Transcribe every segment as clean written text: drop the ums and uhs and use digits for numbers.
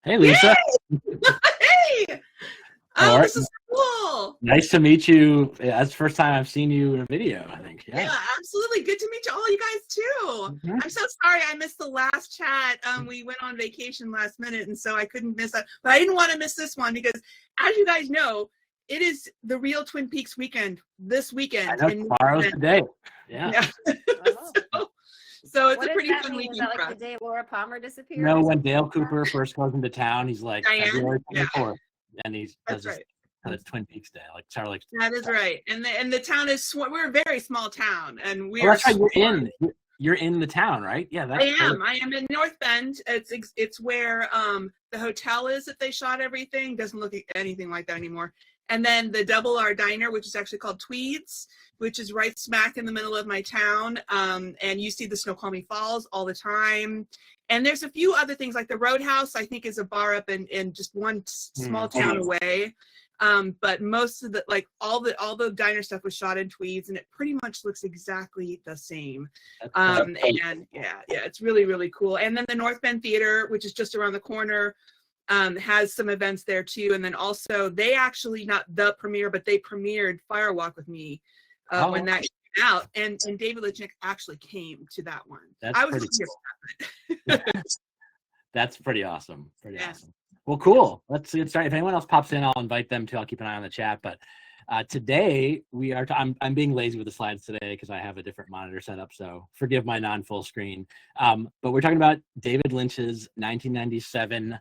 Hey, Yay! Lisa. Hey! How Oh, are this you? is cool. Nice to meet you. That's the first time I've seen you in a video, I think. Yeah, Yeah. absolutely. Good to meet you all, you guys too. Mhm. I'm so sorry I missed the last chat. We went on vacation last minute, and so I couldn't miss it. But I didn't want to miss this one because, as you guys know, it is the real Twin Peaks weekend this I weekend. know And tomorrow's the day. Yeah. yeah, Oh. so it's What a does pretty that fun mean? Is weekend that for like us. the day Laura Palmer disappeared No, or when something Dale like that? Cooper first goes into town, he's like Diane, February yeah, 24th, and he does that's his right. Twin Peaks Day, like Charlie. That is right. And the town is we're a very small town, and we Oh, are that's right. You're swarmed. you're in the town, right? Yeah, that's cool. I am in North Bend. It's where the hotel is that they shot everything. Doesn't look anything like that anymore. And then the Double R Diner, which is actually called Tweeds, which is right smack in the middle of my town. And you see the Snoqualmie Falls all the time. And there's a few other things like the Roadhouse, I think, is a bar up in just one small town away. But most of the all the diner stuff was shot in Tweeds, and it pretty much looks exactly the same. And yeah, it's really, really cool. And then the North Bend Theater, which is just around the corner, has some events there too. And then also they actually, not the premiere, but they premiered Fire Walk with Me when that came out. And David Lynch actually came to that one. That's I was pretty cool. That's pretty awesome. Pretty awesome. Well, cool. Let's get started. If anyone else pops in, I'll invite them too. I'll keep an eye on the chat. But today we are. I'm being lazy with the slides today because I have a different monitor set up. So forgive my non-full screen. But we're talking about David Lynch's 1997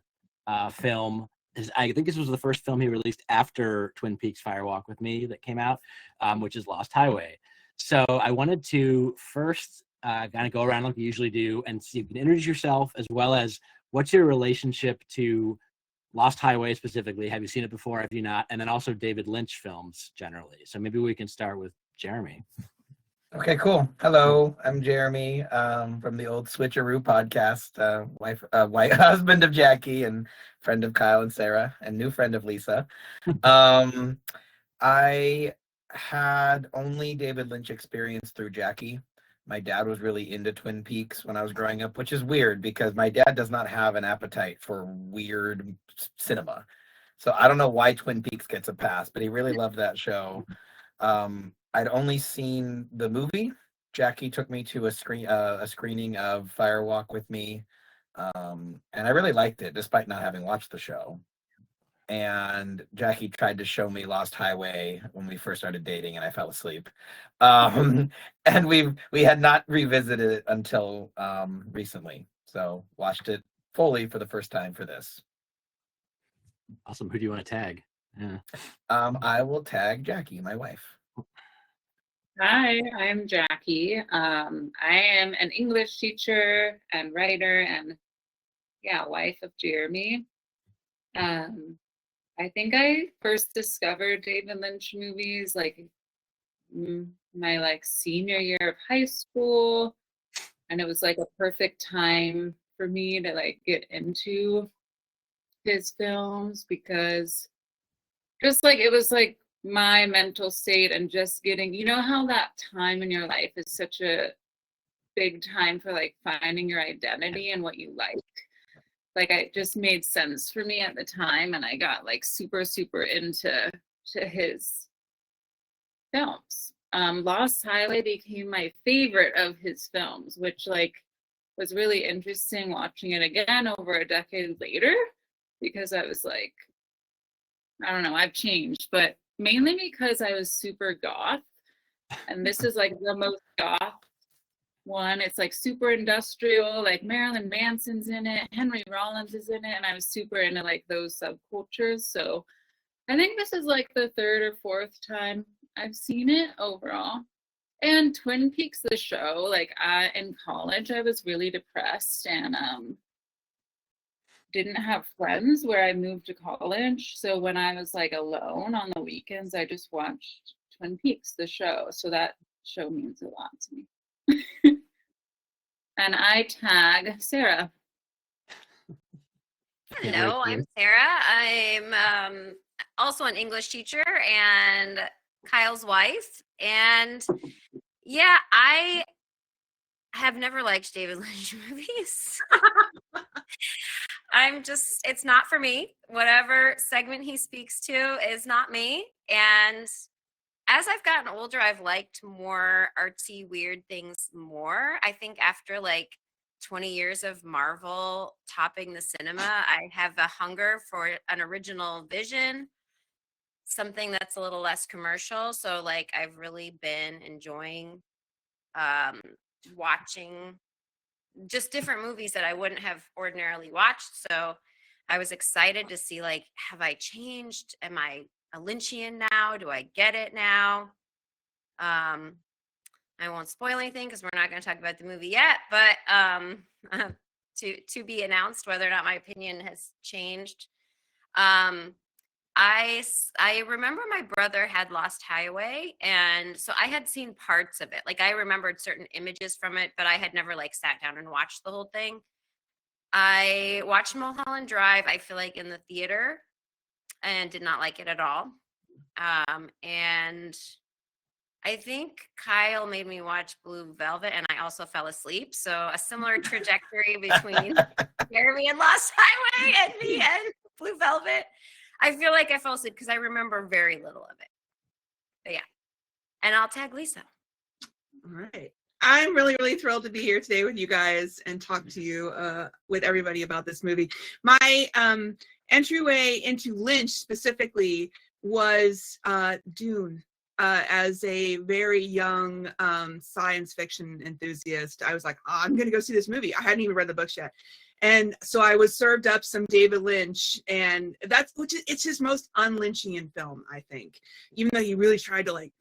film. I think this was the first film he released after Twin Peaks: Fire Walk with Me that came out, which is Lost Highway. So I wanted to first kind of go around like we usually do and see if you can introduce yourself as well as what's your relationship to Lost Highway specifically? Have you seen it before? Have you not? And then also David Lynch films generally. So maybe we can start with Jeremy. Okay, cool. Hello, I'm Jeremy from the old Switcheroo podcast, wife, husband of Jackie and friend of Kyle and Sarah and new friend of Lisa. I had only David Lynch experience through Jackie. My dad was really into Twin Peaks when I was growing up, which is weird because my dad does not have an appetite for weird cinema. So I don't know why Twin Peaks gets a pass, but he really loved that show. I'd only seen the movie. Jackie took me to a screening of Fire Walk with Me, and I really liked it despite not having watched the show. And Jackie tried to show me Lost Highway when we first started dating, and I fell asleep. And we had not revisited it until recently, so watched it fully for the first time for this. Awesome. Who do you want to tag? Yeah. I will tag Jackie, my wife. Hi, I'm Jackie. I am an English teacher and writer and wife of Jeremy. I think I first discovered David Lynch movies my senior year of high school, and it was a perfect time for me to get into his films because just it was my mental state and just getting, how that time in your life is such a big time for finding your identity and what you like. It just made sense for me at the time, and I got super into his films. Lost Highway became my favorite of his films, which was really interesting watching it again over a decade later, because I was I don't know, I've changed, but mainly because I was super goth, and this is the most goth one. It's super industrial, Marilyn Manson's in it, Henry Rollins is in it, and I was super into those subcultures. So I think this is the third or fourth time I've seen it overall. And Twin Peaks, the show, in college I was really depressed and didn't have friends where I moved to college. So when I was alone on the weekends, I just watched Twin Peaks, the show. So that show means a lot to me. And I tag Sarah. Hello, I'm Sarah. I'm also an English teacher and Kyle's wife. And yeah, I have never liked David Lynch movies. it's not for me. Whatever segment he speaks to is not me. And as I've gotten older, I've liked more artsy, weird things more. I think after like 20 years of Marvel topping the cinema, I have a hunger for an original vision, something that's a little less commercial. So like I've really been enjoying watching just different movies that I wouldn't have ordinarily watched. So I was excited to see, like, have I changed? Am I a Lynchian now? Do I get it now? I won't spoil anything because we're not going to talk about the movie yet, but to be announced whether or not my opinion has changed. I remember my brother had Lost Highway, and so I had seen parts of it. Like I remembered certain images from it, but I had never like sat down and watched the whole thing. I watched Mulholland Drive, I feel like in the theater, and did not like it at all. And I think Kyle made me watch Blue Velvet, and I also fell asleep. So a similar trajectory between Jeremy and Lost Highway and me and Blue Velvet. I feel like I fell asleep because I remember very little of it. But yeah. And I'll tag Lisa. All right. I'm really, really thrilled to be here today with you guys and talk to you with everybody about this movie. My entryway into Lynch specifically was Dune. As a very young science fiction enthusiast, I was like, oh, I'm going to go see this movie. I hadn't even read the books yet. And so I was served up some David Lynch, and it's his most un-Lynchian film, I think, even though he really tried to like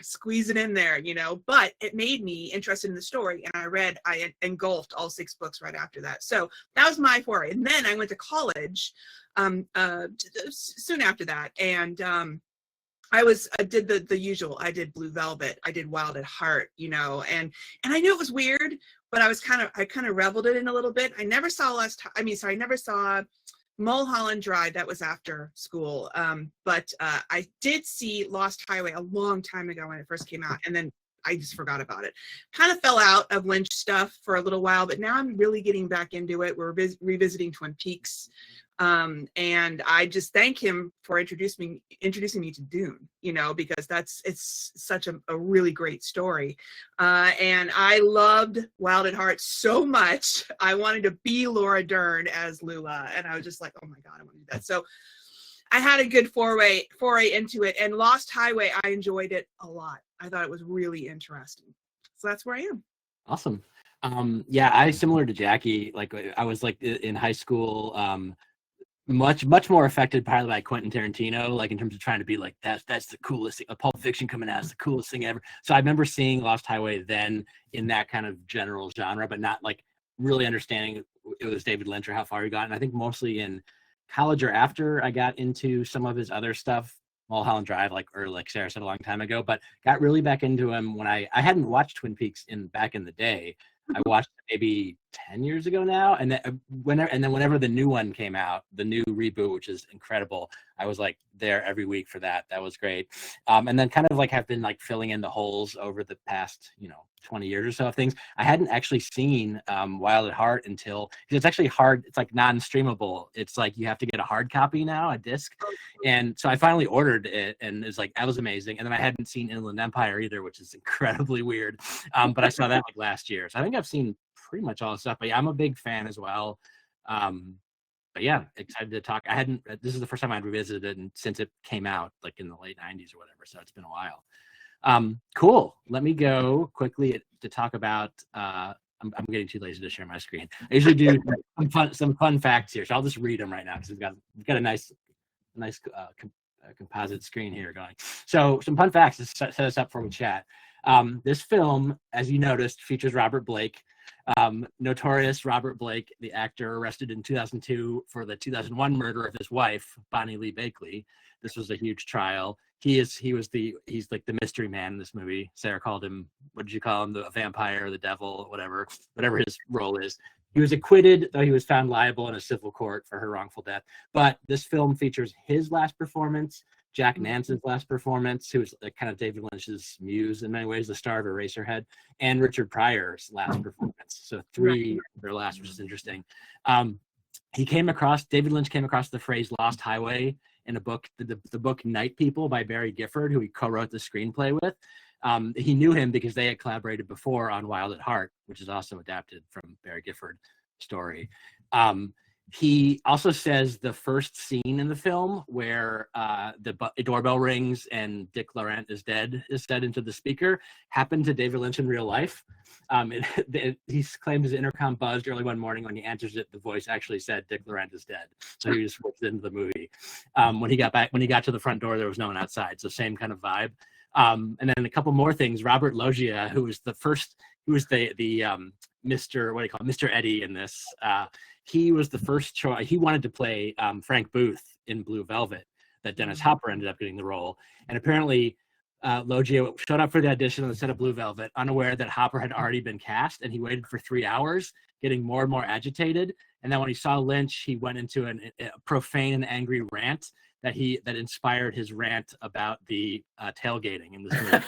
squeeze it in there, you know, but it made me interested in the story. And I engulfed all 6 books right after that. So that was my foray. And then I went to college soon after that. And I did the usual. I did Blue Velvet. I did Wild at Heart, you know, and I knew it was weird, but I kind of reveled it in a little bit. I never saw I never saw Mulholland Drive. That was after school. But I did see Lost Highway a long time ago when it first came out, and then I just forgot about it. Kind of fell out of Lynch stuff for a little while, but now I'm really getting back into it. We're revisiting Twin Peaks. And I just thank him for introducing me to Dune, you know, because it's such a really great story. And I loved Wild at Heart so much. I wanted to be Laura Dern as Lula, and I was just like, oh my God, I want to do that. So I had a good foray into it, and Lost Highway, I enjoyed it a lot. I thought it was really interesting. So that's where I am. Awesome. Yeah, I similar to Jackie, like I was like in high school, much more affected probably by Quentin Tarantino, like in terms of trying to be like that's the coolest thing. Pulp Fiction coming out is the coolest thing ever. So I remember seeing Lost Highway then in that kind of general genre, but not like really understanding it was David Lynch or how far he got. And I think mostly in college or after I got into some of his other stuff, Mulholland Drive, like Sarah said a long time ago, but got really back into him when I hadn't watched Twin Peaks back in the day. I watched it maybe 10 years ago now, and then whenever the new one came out, the new reboot, which is incredible, I was like there every week for that. That was great. And then kind of like have been like filling in the holes over the past 20 years or so of things. I hadn't actually seen Wild at Heart until, because it's actually hard. It's like non-streamable. It's like you have to get a hard copy now, a disc. And so I finally ordered it, and it's like, that was amazing. And then I hadn't seen Inland Empire either, which is incredibly weird. But I saw that like last year. So I think I've seen pretty much all the stuff, but yeah, I'm a big fan as well. But yeah, excited to talk. This is the first time I'd revisited it, and since it came out like in the late 90s or whatever. So it's been a while. Cool. Let me go quickly to talk about, I'm getting too lazy to share my screen. I usually do some fun facts here. So I'll just read them right now because we've got a nice composite screen here going. So some fun facts to set us up for we chat. This film, as you noticed, features Robert Blake, notorious Robert Blake, the actor arrested in 2002 for the 2001 murder of his wife, Bonnie Lee Bakley. This was a huge trial. He's like the mystery man in this movie. Sarah called him, what did you call him? The vampire, the devil, whatever his role is. He was acquitted, though he was found liable in a civil court for her wrongful death. But this film features his last performance, Jack Nance's last performance, who was kind of David Lynch's muse in many ways, the star of Eraserhead, and Richard Pryor's last performance. So 3 of their last, which is interesting. David Lynch came across the phrase "lost highway" in a book, the book Night People by Barry Gifford, who he co-wrote the screenplay with. He knew him because they had collaborated before on Wild at Heart, which is also adapted from Barry Gifford story. He also says the first scene in the film where the doorbell rings and Dick Laurent is dead is said into the speaker happened to David Lynch in real life. He claimed his intercom buzzed early one morning. When he answers it, the voice actually said Dick Laurent is dead. So he just switched into the movie. When he got to the front door, there was no one outside. So same kind of vibe. And then a couple more things. Robert Loggia, who was the Mr. What do you call it? Mr. Eddie in this. He was the first choice. He wanted to play Frank Booth in Blue Velvet, that Dennis Hopper ended up getting the role. And apparently, Loggia showed up for the audition on the set of Blue Velvet, unaware that Hopper had already been cast, and he waited for 3 hours, getting more and more agitated. And then when he saw Lynch, he went into a profane and angry rant that inspired his rant about the tailgating in this movie.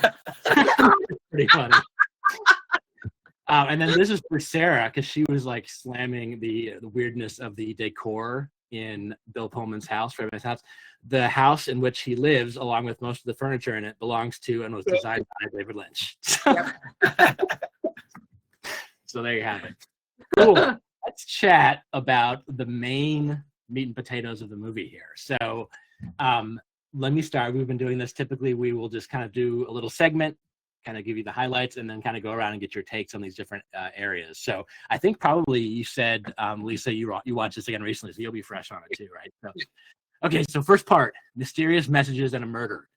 Pretty funny. And then this is for Sarah, because she was like slamming the weirdness of the decor in Bill Pullman's house, Fred's house. The house in which he lives, along with most of the furniture in it, belongs to and was designed by David Lynch. So there you have it. Cool. Let's chat about the main meat and potatoes of the movie here. So let me start. We've been doing this. Typically, we will just kind of do a little segment, kind of give you the highlights, and then kind of go around and get your takes on these different areas. So I think probably you said, Lisa, you watched this again recently, so you'll be fresh on it too, right? So, okay, so first part, mysterious messages and a murder.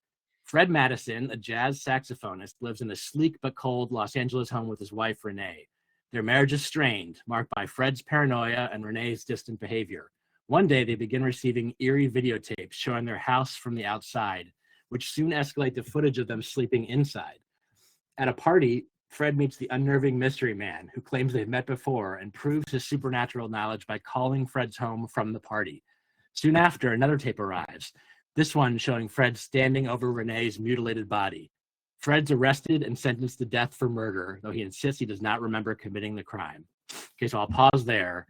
Fred Madison, a jazz saxophonist, lives in a sleek but cold Los Angeles home with his wife, Renee. Their marriage is strained, marked by Fred's paranoia and Renee's distant behavior. One day, they begin receiving eerie videotapes showing their house from the outside, which soon escalate to footage of them sleeping inside. At a party, Fred meets the unnerving mystery man who claims they've met before and proves his supernatural knowledge by calling Fred's home from the party. Soon after, another tape arrives, this one showing Fred standing over Renee's mutilated body. Fred's arrested and sentenced to death for murder, though he insists he does not remember committing the crime. Okay, so I'll pause there.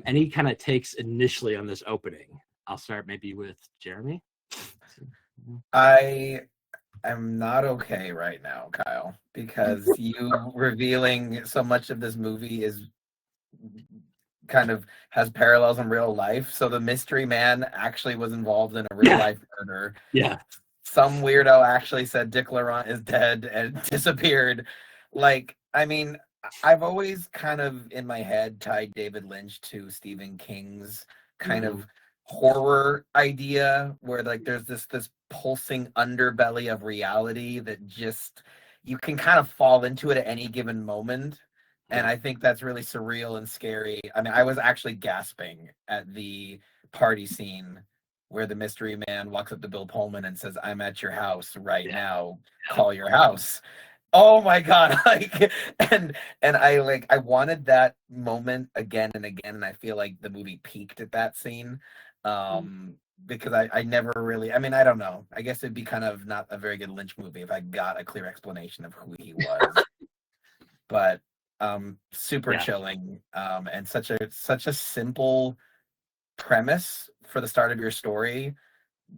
Any kind of takes initially on this opening? I'll start maybe with Jeremy. I'm not okay right now, Kyle, because you revealing so much of this movie is kind of has parallels in real life. So the mystery man actually was involved in a real life murder. Yeah. Some weirdo actually said Dick Laurent is dead and disappeared. Like, I mean, I've always kind of in my head tied David Lynch to Stephen King's kind of horror idea where like there's this pulsing underbelly of reality that just you can kind of fall into it at any given moment, and I think that's really surreal and scary. I mean, I was actually gasping at the party scene where the mystery man walks up to Bill Pullman and says, "I'm at your house right now, call your house." Oh my God. Like, and I wanted that moment again and again. And I feel like the movie peaked at that scene. Because I never really, I mean, I don't know. I guess it'd be kind of not a very good Lynch movie if I got a clear explanation of who he was. But super chilling. And such a simple premise for the start of your story.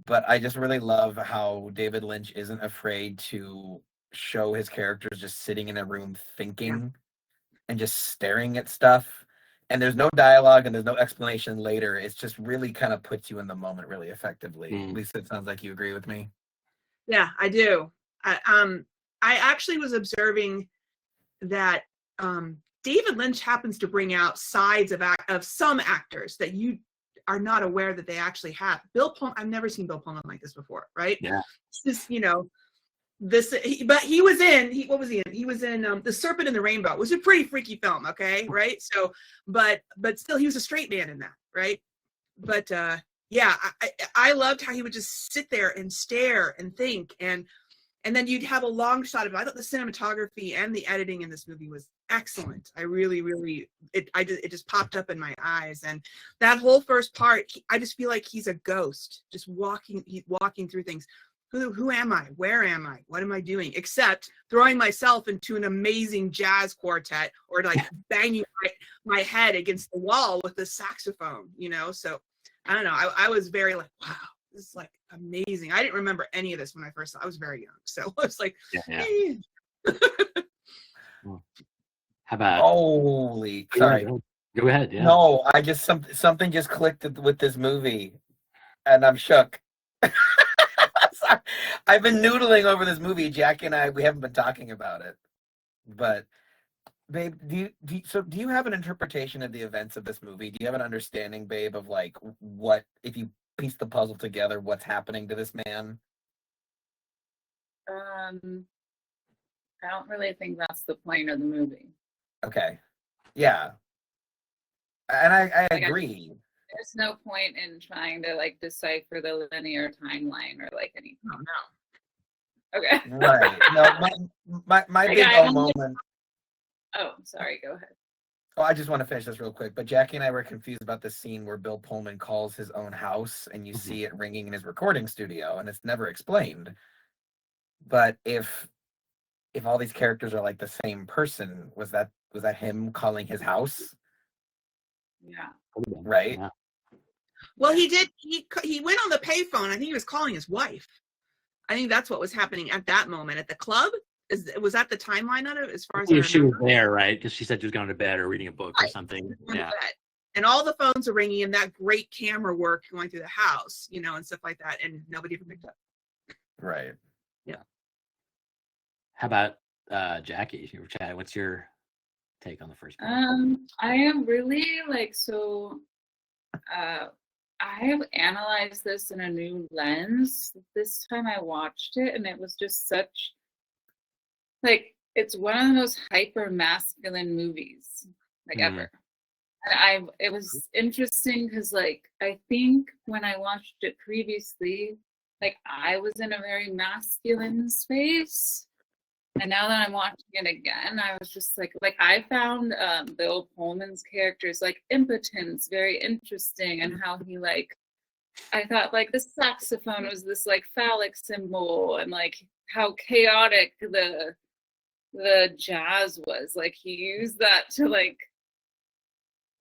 But I just really love how David Lynch isn't afraid to show his characters just sitting in a room thinking and just staring at stuff. And there's no dialogue and there's no explanation later. It's just really kind of puts you in the moment really effectively. Lisa, it sounds like you agree with me. Yeah, I do. I actually was observing that David Lynch happens to bring out sides of some actors that you are not aware that they actually have. Bill Pullman, I've never seen Bill Pullman like this before, right? Yeah. It's just, but he was in, what was he in? He was in The Serpent and the Rainbow. It was a pretty freaky film, okay, right? So, but still, he was a straight man in that, right? But yeah, I loved how he would just sit there and stare and think, and then you'd have a long shot of it. I thought the cinematography and the editing in this movie was excellent. I really, it just popped up in my eyes, and that whole first part, I just feel like he's a ghost, just walking through things. who am I? Where am I? What am I doing? Except throwing myself into an amazing jazz quartet or like banging my head against the wall with the saxophone, you know? So I don't know. I was very like, wow, this is like amazing. I didn't remember any of this when I first saw. I was very young. So I was like, hey. How about? Holy, sorry. Go ahead. Yeah. No, I just something just clicked with this movie, and I'm shook. Sorry. I've been noodling over this movie. Jackie and I, we haven't been talking about it, but babe, do you have an interpretation of the events of this movie? Do you have an understanding, babe, of like what, if you piece the puzzle together, what's happening to this man? I don't really think that's the point of the movie. Okay, yeah, and I Like, agree. There's no point in trying to like decipher the linear timeline or like anything. Oh, no. Okay. Right. No, my big moment. Oh, sorry. Go ahead. Oh, I just want to finish this real quick. But Jackie and I were confused about the scene where Bill Pullman calls his own house, and you see it ringing in his recording studio, and it's never explained. But if all these characters are like the same person, was that him calling his house? Yeah. Right. Yeah. Well, he did. He went on the payphone. I think he was calling his wife. I think that's what was happening at that moment at the club. Was that the timeline of it? As far as If she was there, right? Because she said she was going to bed or reading a book or something. Yeah. And all the phones are ringing, and that great camera work going through the house, you know, and stuff like that, and nobody ever picked up. Right. Yeah. How about Jackie? You were chatting. What's your take on the first part? I am really like so. I have analyzed this in a new lens this time I watched it, and it was just such like it's one of the most hyper masculine movies like ever. And it was interesting because like I think when I watched it previously, like I was in a very masculine space. And now that I'm watching it again, I was just like I found Bill Pullman's character's like impotence very interesting, and how he like, I thought like the saxophone was this like phallic symbol, and like how chaotic the jazz was. Like he used that to like,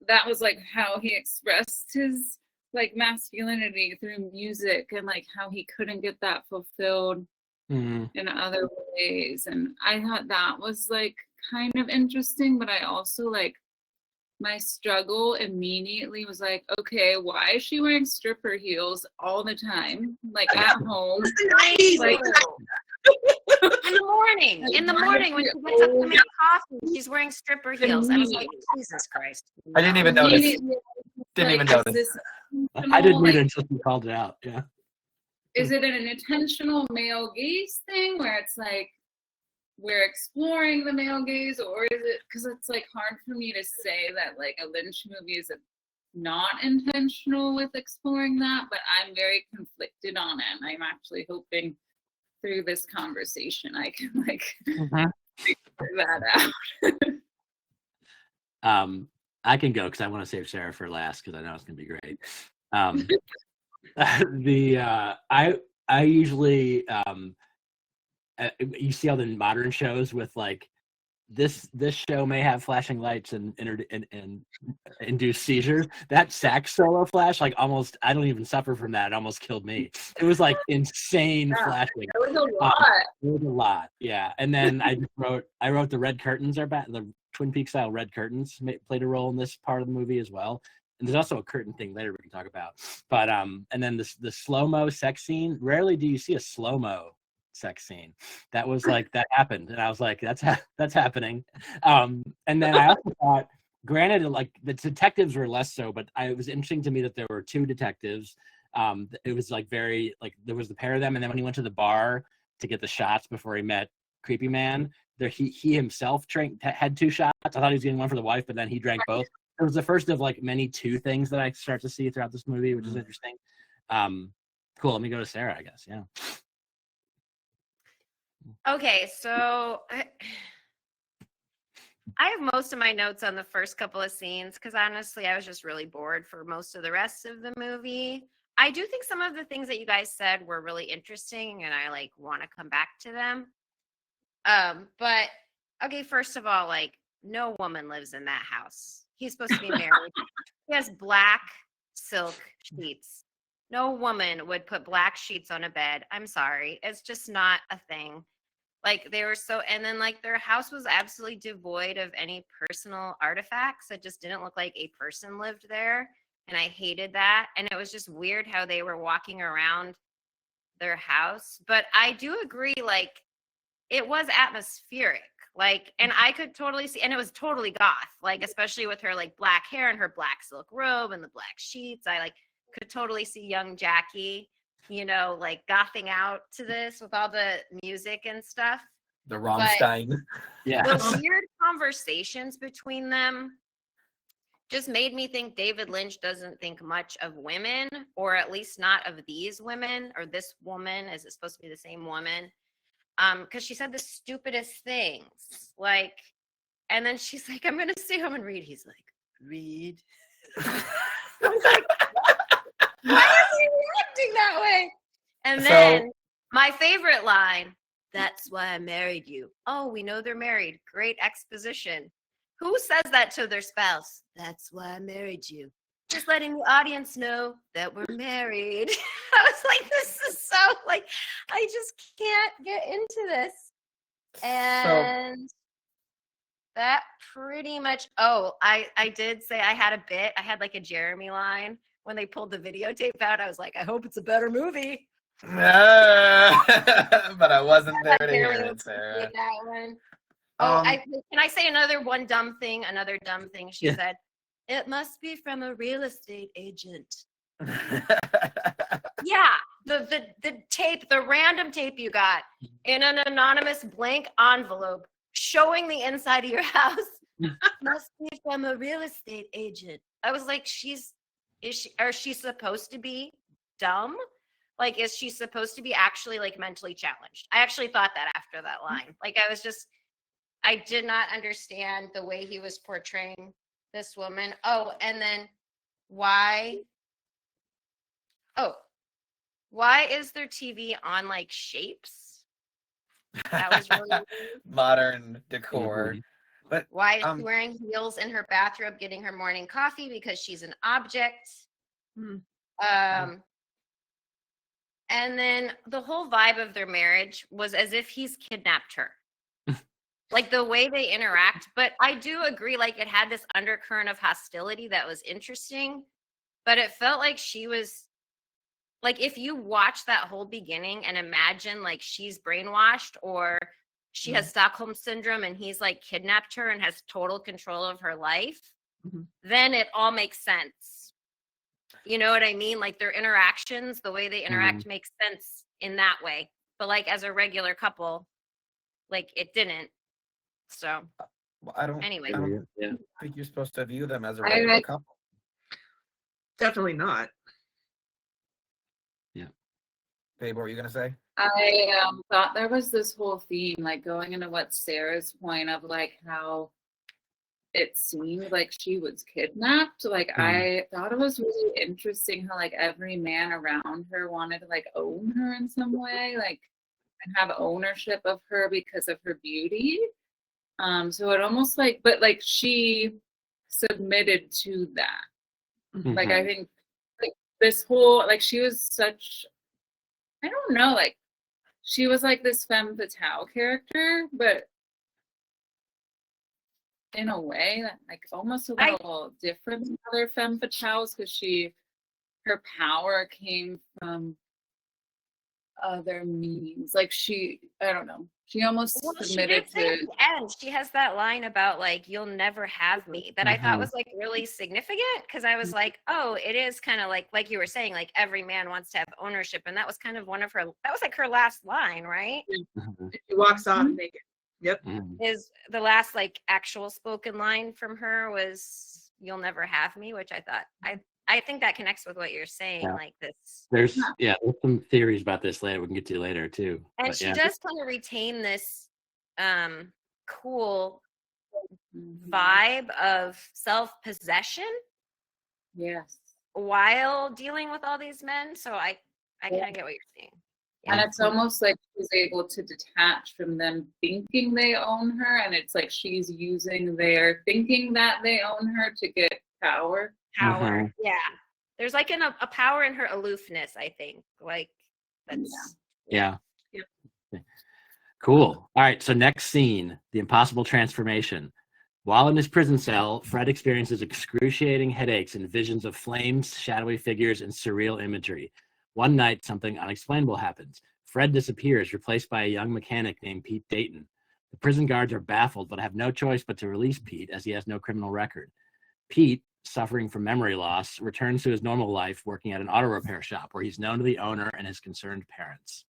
that was like how he expressed his like masculinity through music, and like how he couldn't get that fulfilled in other ways. And I thought that was like kind of interesting, but I also like my struggle immediately was like, okay, why is she wearing stripper heels all the time, like at home? Like, in the morning when she gets up to make coffee, she's wearing stripper heels. I was like, Jesus Christ. I didn't even notice. Didn't even notice. I didn't read it until you called it out. Yeah. Is it an intentional male gaze thing where it's like we're exploring the male gaze, or is it because it's like hard for me to say that like a Lynch movie is not intentional with exploring that, but I'm very conflicted on it, and I'm actually hoping through this conversation I can like figure that out. I can go because I want to save Sarah for last because I know it's gonna be great. I usually you see all the modern shows with like this show may have flashing lights and induce seizures. That sax solo flash, like almost, I don't even suffer from that. It almost killed me. It was like insane flashing. It was a lot. It was a lot, yeah. And then I wrote the red curtains are back. The Twin Peaks style red curtains played a role in this part of the movie as well. And there's also a curtain thing later we can talk about. But and then the slow-mo sex scene. Rarely do you see a slow-mo sex scene. That was like, that happened. And I was like, that's happening. And then I also thought, granted, like the detectives were less so, but it was interesting to me that there were two detectives. It was like very, like there was the pair of them. And then when he went to the bar to get the shots before he met Creepy Man, there he himself had two shots. I thought he was getting one for the wife, but then he drank both. It was the first of like many two things that I start to see throughout this movie, which is interesting. Cool. Let me go to Sarah, I guess. Yeah. Okay, so I have most of my notes on the first couple of scenes because honestly, I was just really bored for most of the rest of the movie. I do think some of the things that you guys said were really interesting, and I like want to come back to them. But okay, first of all, like no woman lives in that house. He's supposed to be married. He has black silk sheets. No woman would put black sheets on a bed. I'm sorry. It's just not a thing. Like they were so, and then like their house was absolutely devoid of any personal artifacts. It just didn't look like a person lived there. And I hated that. And it was just weird how they were walking around their house. But I do agree, like, it was atmospheric. Like, and I could totally see, and it was totally goth, like, especially with her like black hair and her black silk robe and the black sheets. I like could totally see young Jackie, you know, like gothing out to this with all the music and stuff. The Rammstein. Yeah. The weird conversations between them just made me think David Lynch doesn't think much of women, or at least not of these women, or this woman. Is it supposed to be the same woman? Because she said the stupidest things, like, and then she's like, I'm gonna stay home and read. He's like, read. I was like, why is he reacting that way? And then my favorite line, that's why I married you. Oh, we know they're married. Great exposition. Who says that to their spouse? That's why I married you. Just letting the audience know that we're married. I was like, this is so, like, I just can't get into this. And that pretty much, I did say I had a bit. I had like a Jeremy line. When they pulled the videotape out, I was like, I hope it's a better movie. But I wasn't there to hear it, Sarah. That one. Can I say another dumb thing she said? It must be from a real estate agent. Yeah, the tape, the random tape you got in an anonymous blank envelope showing the inside of your house must be from a real estate agent. I was like, is she supposed to be dumb? Like, is she supposed to be actually like mentally challenged? I actually thought that after that line. Like, I did not understand the way he was portraying this woman. Oh, and then why is their TV on like shapes? That was really weird. Modern decor. Mhm. But Why is she wearing heels in her bathrobe getting her morning coffee? Because she's an object. And then the whole vibe of their marriage was as if he's kidnapped her. Like the way they interact. But I do agree, like it had this undercurrent of hostility that was interesting. But it felt like she was, like if you watch that whole beginning and imagine like she's brainwashed or she has Stockholm syndrome and he's like kidnapped her and has total control of her life, then it all makes sense. You know what I mean? Like their interactions, the way they interact makes sense in that way. But like as a regular couple, like it didn't. So I don't anyway. think you're supposed to view them as a regular couple. Definitely not. Yeah. Babe, what were you gonna say? I thought there was this whole theme, like going into what Sarah's point of like how it seemed like she was kidnapped. Like I thought it was really interesting how like every man around her wanted to like own her in some way, like and have ownership of her because of her beauty. So it almost like, but like she submitted to that. Like I think like this whole, like she was such, I don't know, like she was like this femme fatale character, but in a way that like almost a little different than other femme fatales because her power came from other means. Like I don't know. She almost submitted she did say at the end. She has that line about like you'll never have me that I thought was like really significant because I was like, oh, it is kind of like you were saying, like every man wants to have ownership, and that was kind of that was like her last line, right? She walks off naked. Yep. Is the last like actual spoken line from her was "You'll never have me," which I thought I think that connects with what you're saying, like this. There's some theories about this later. We can get to later too. And she does kind of retain this cool vibe of self-possession. Yes. while dealing with all these men. So I kind of get what you're saying. And it's almost like she's able to detach from them thinking they own her, and it's like she's using their thinking that they own her to get power. Power, yeah. There's like a power in her aloofness, I think. Like that's Yeah. Yep. Cool. All right. So next scene, the impossible transformation. While in his prison cell, Fred experiences excruciating headaches and visions of flames, shadowy figures, and surreal imagery. One night, something unexplainable happens. Fred disappears, replaced by a young mechanic named Pete Dayton. The prison guards are baffled, but have no choice but to release Pete, as he has no criminal record. Pete, suffering from memory loss, returns to his normal life working at an auto repair shop where he's known to the owner and his concerned parents.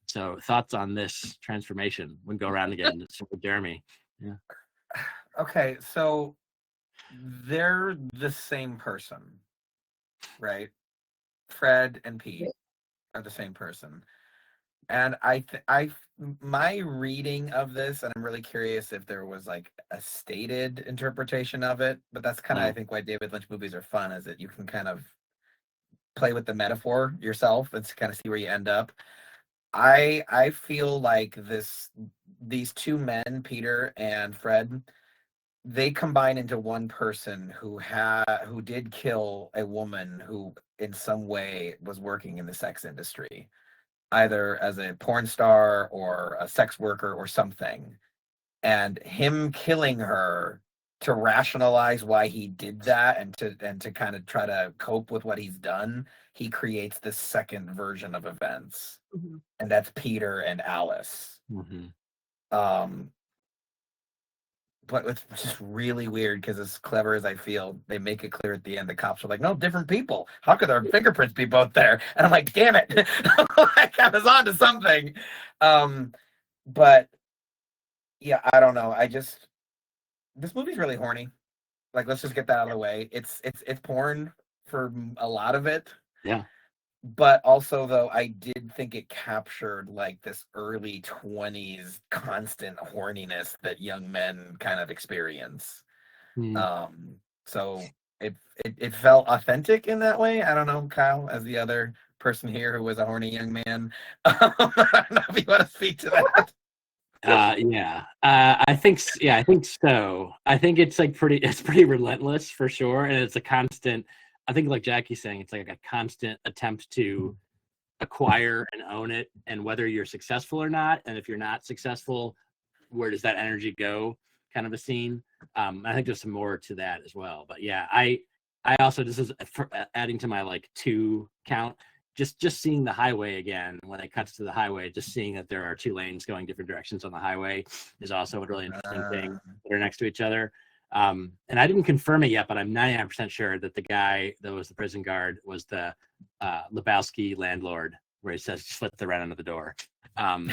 So thoughts on this transformation? We'll go around again. So Jeremy. Yeah. Okay, so they're the same person, right? Fred and Pete are the same person. And my reading of this, and I'm really curious if there was like a stated interpretation of it, but that's kind of, I think, why David Lynch movies are fun, is that you can kind of play with the metaphor yourself and kind of see where you end up. I feel like these two men, Peter and Fred, they combine into one person who did kill a woman who in some way was working in the sex industry, either as a porn star or a sex worker or something. And him killing her to rationalize why he did that and to kind of try to cope with what he's done, he creates this second version of events. Mm-hmm. And that's Peter and Alice. Mm-hmm. But it's just really weird because as clever as I feel, they make it clear at the end, the cops are like, no, different people. How could their fingerprints be both there? And I'm like, damn it. Like, I was on to something. But yeah, I don't know. This movie's really horny. Like, let's just get that out of the way. It's porn for a lot of it. Yeah. But also, though, I did think it captured like this early 20s constant horniness that young men kind of experience. So it felt authentic in that way. I don't know, Kyle, as the other person here who was a horny young man. I don't know if you want to speak to that. I think so. I think it's like pretty relentless for sure, and it's a constant. I think, like Jackie's saying, it's like a constant attempt to acquire and own it, and whether you're successful or not, and if you're not successful, where does that energy go? Kind of a scene. I think there's some more to that as well. But yeah, I also, this is adding to my like 2 count. Just seeing the highway again when it cuts to the highway, just seeing that there are 2 lanes going different directions on the highway is also a really interesting thing. They're next to each other. And I didn't confirm it yet, but I'm 99% sure that the guy that was the prison guard was the Lebowski landlord, where he says, just let the rat under the door. And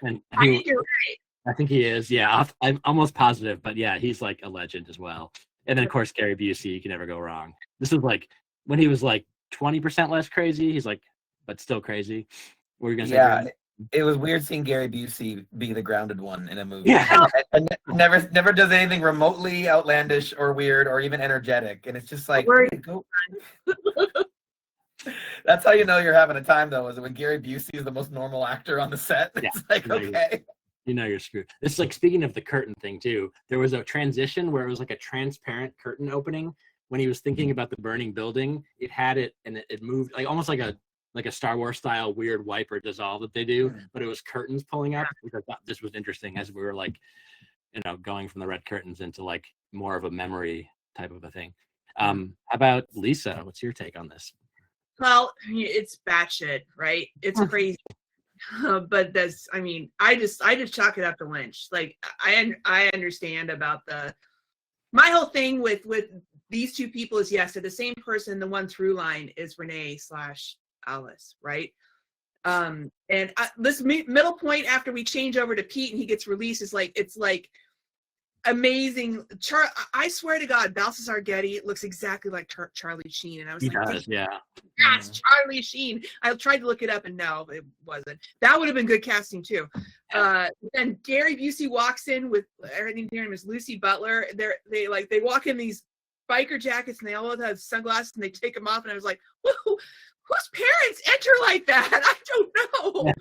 I think you're right. I think he is. Yeah, I'm almost positive, but yeah, he's like a legend as well. And then, of course, Gary Busey, you can never go wrong. This was like when he was like 20% less crazy. He's like, but still crazy. What were you going to say? Yeah. It was weird seeing Gary Busey be the grounded one in a movie. Yeah. And never does anything remotely outlandish or weird or even energetic. And it's just like, go. That's how you know you're having a time, though, is when Gary Busey is the most normal actor on the set. It's like, okay. You know you're screwed. This is like, speaking of the curtain thing, too, there was a transition where it was like a transparent curtain opening. When he was thinking about the burning building, it had it, and it moved like almost like a Star Wars style weird wipe or dissolve that they do, but it was curtains pulling up, which I thought this was interesting as we were like, going from the red curtains into like more of a memory type of a thing. How about Lisa? What's your take on this? Well, it's batshit, right? It's crazy. But I just chalk it up to Lynch. Like, I understand about my whole thing with these 2 people is, yes, they're the same person. The one through line is Renee/Alice, right? And this middle point after we change over to Pete and he gets released is like, it's like amazing. I swear to God, Balthazar Getty looks exactly like Charlie Sheen, and I was yes, Charlie Sheen. I tried to look it up, and no, it wasn't. That would have been good casting too. Then Gary Busey walks in with, her name is Lucy Butler. They walk in these biker jackets and they all have sunglasses and they take them off. And I was like, whoa, whose parents enter like that? I don't know.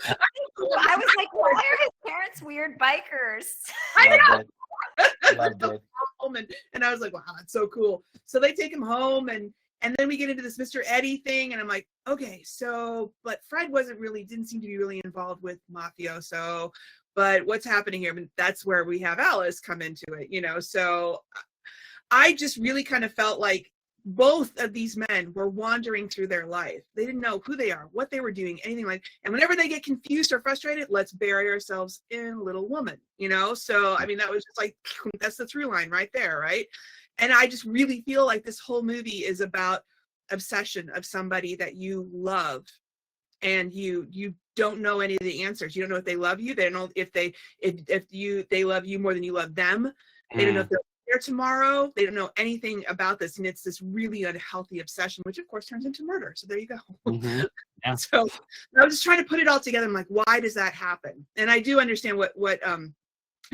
I was like, why are his parents weird bikers? I know. Loved it. And I was like, wow, that's so cool. So they take him home and then we get into this Mr. Eddie thing. And I'm like, okay, so, but Fred didn't seem to be really involved with mafioso, but what's happening here? I mean, that's where we have Alice come into it, you know? So I just really kind of felt like both of these men were wandering through their life. They didn't know who they are, what they were doing, anything like, and whenever they get confused or frustrated, let's bury ourselves in Little Woman, you know? So, I mean, that was just like, that's the through line right there, right? And I just really feel like this whole movie is about obsession of somebody that you love, and you don't know any of the answers. You don't know if they love you. They don't know if they love you more than you love them. They don't know if they'll be there tomorrow. They don't know anything about this, and it's this really unhealthy obsession, which of course turns into murder. So there you go. Mm-hmm. Yeah. So I was just trying to put it all together. I'm like, why does that happen? And I do understand what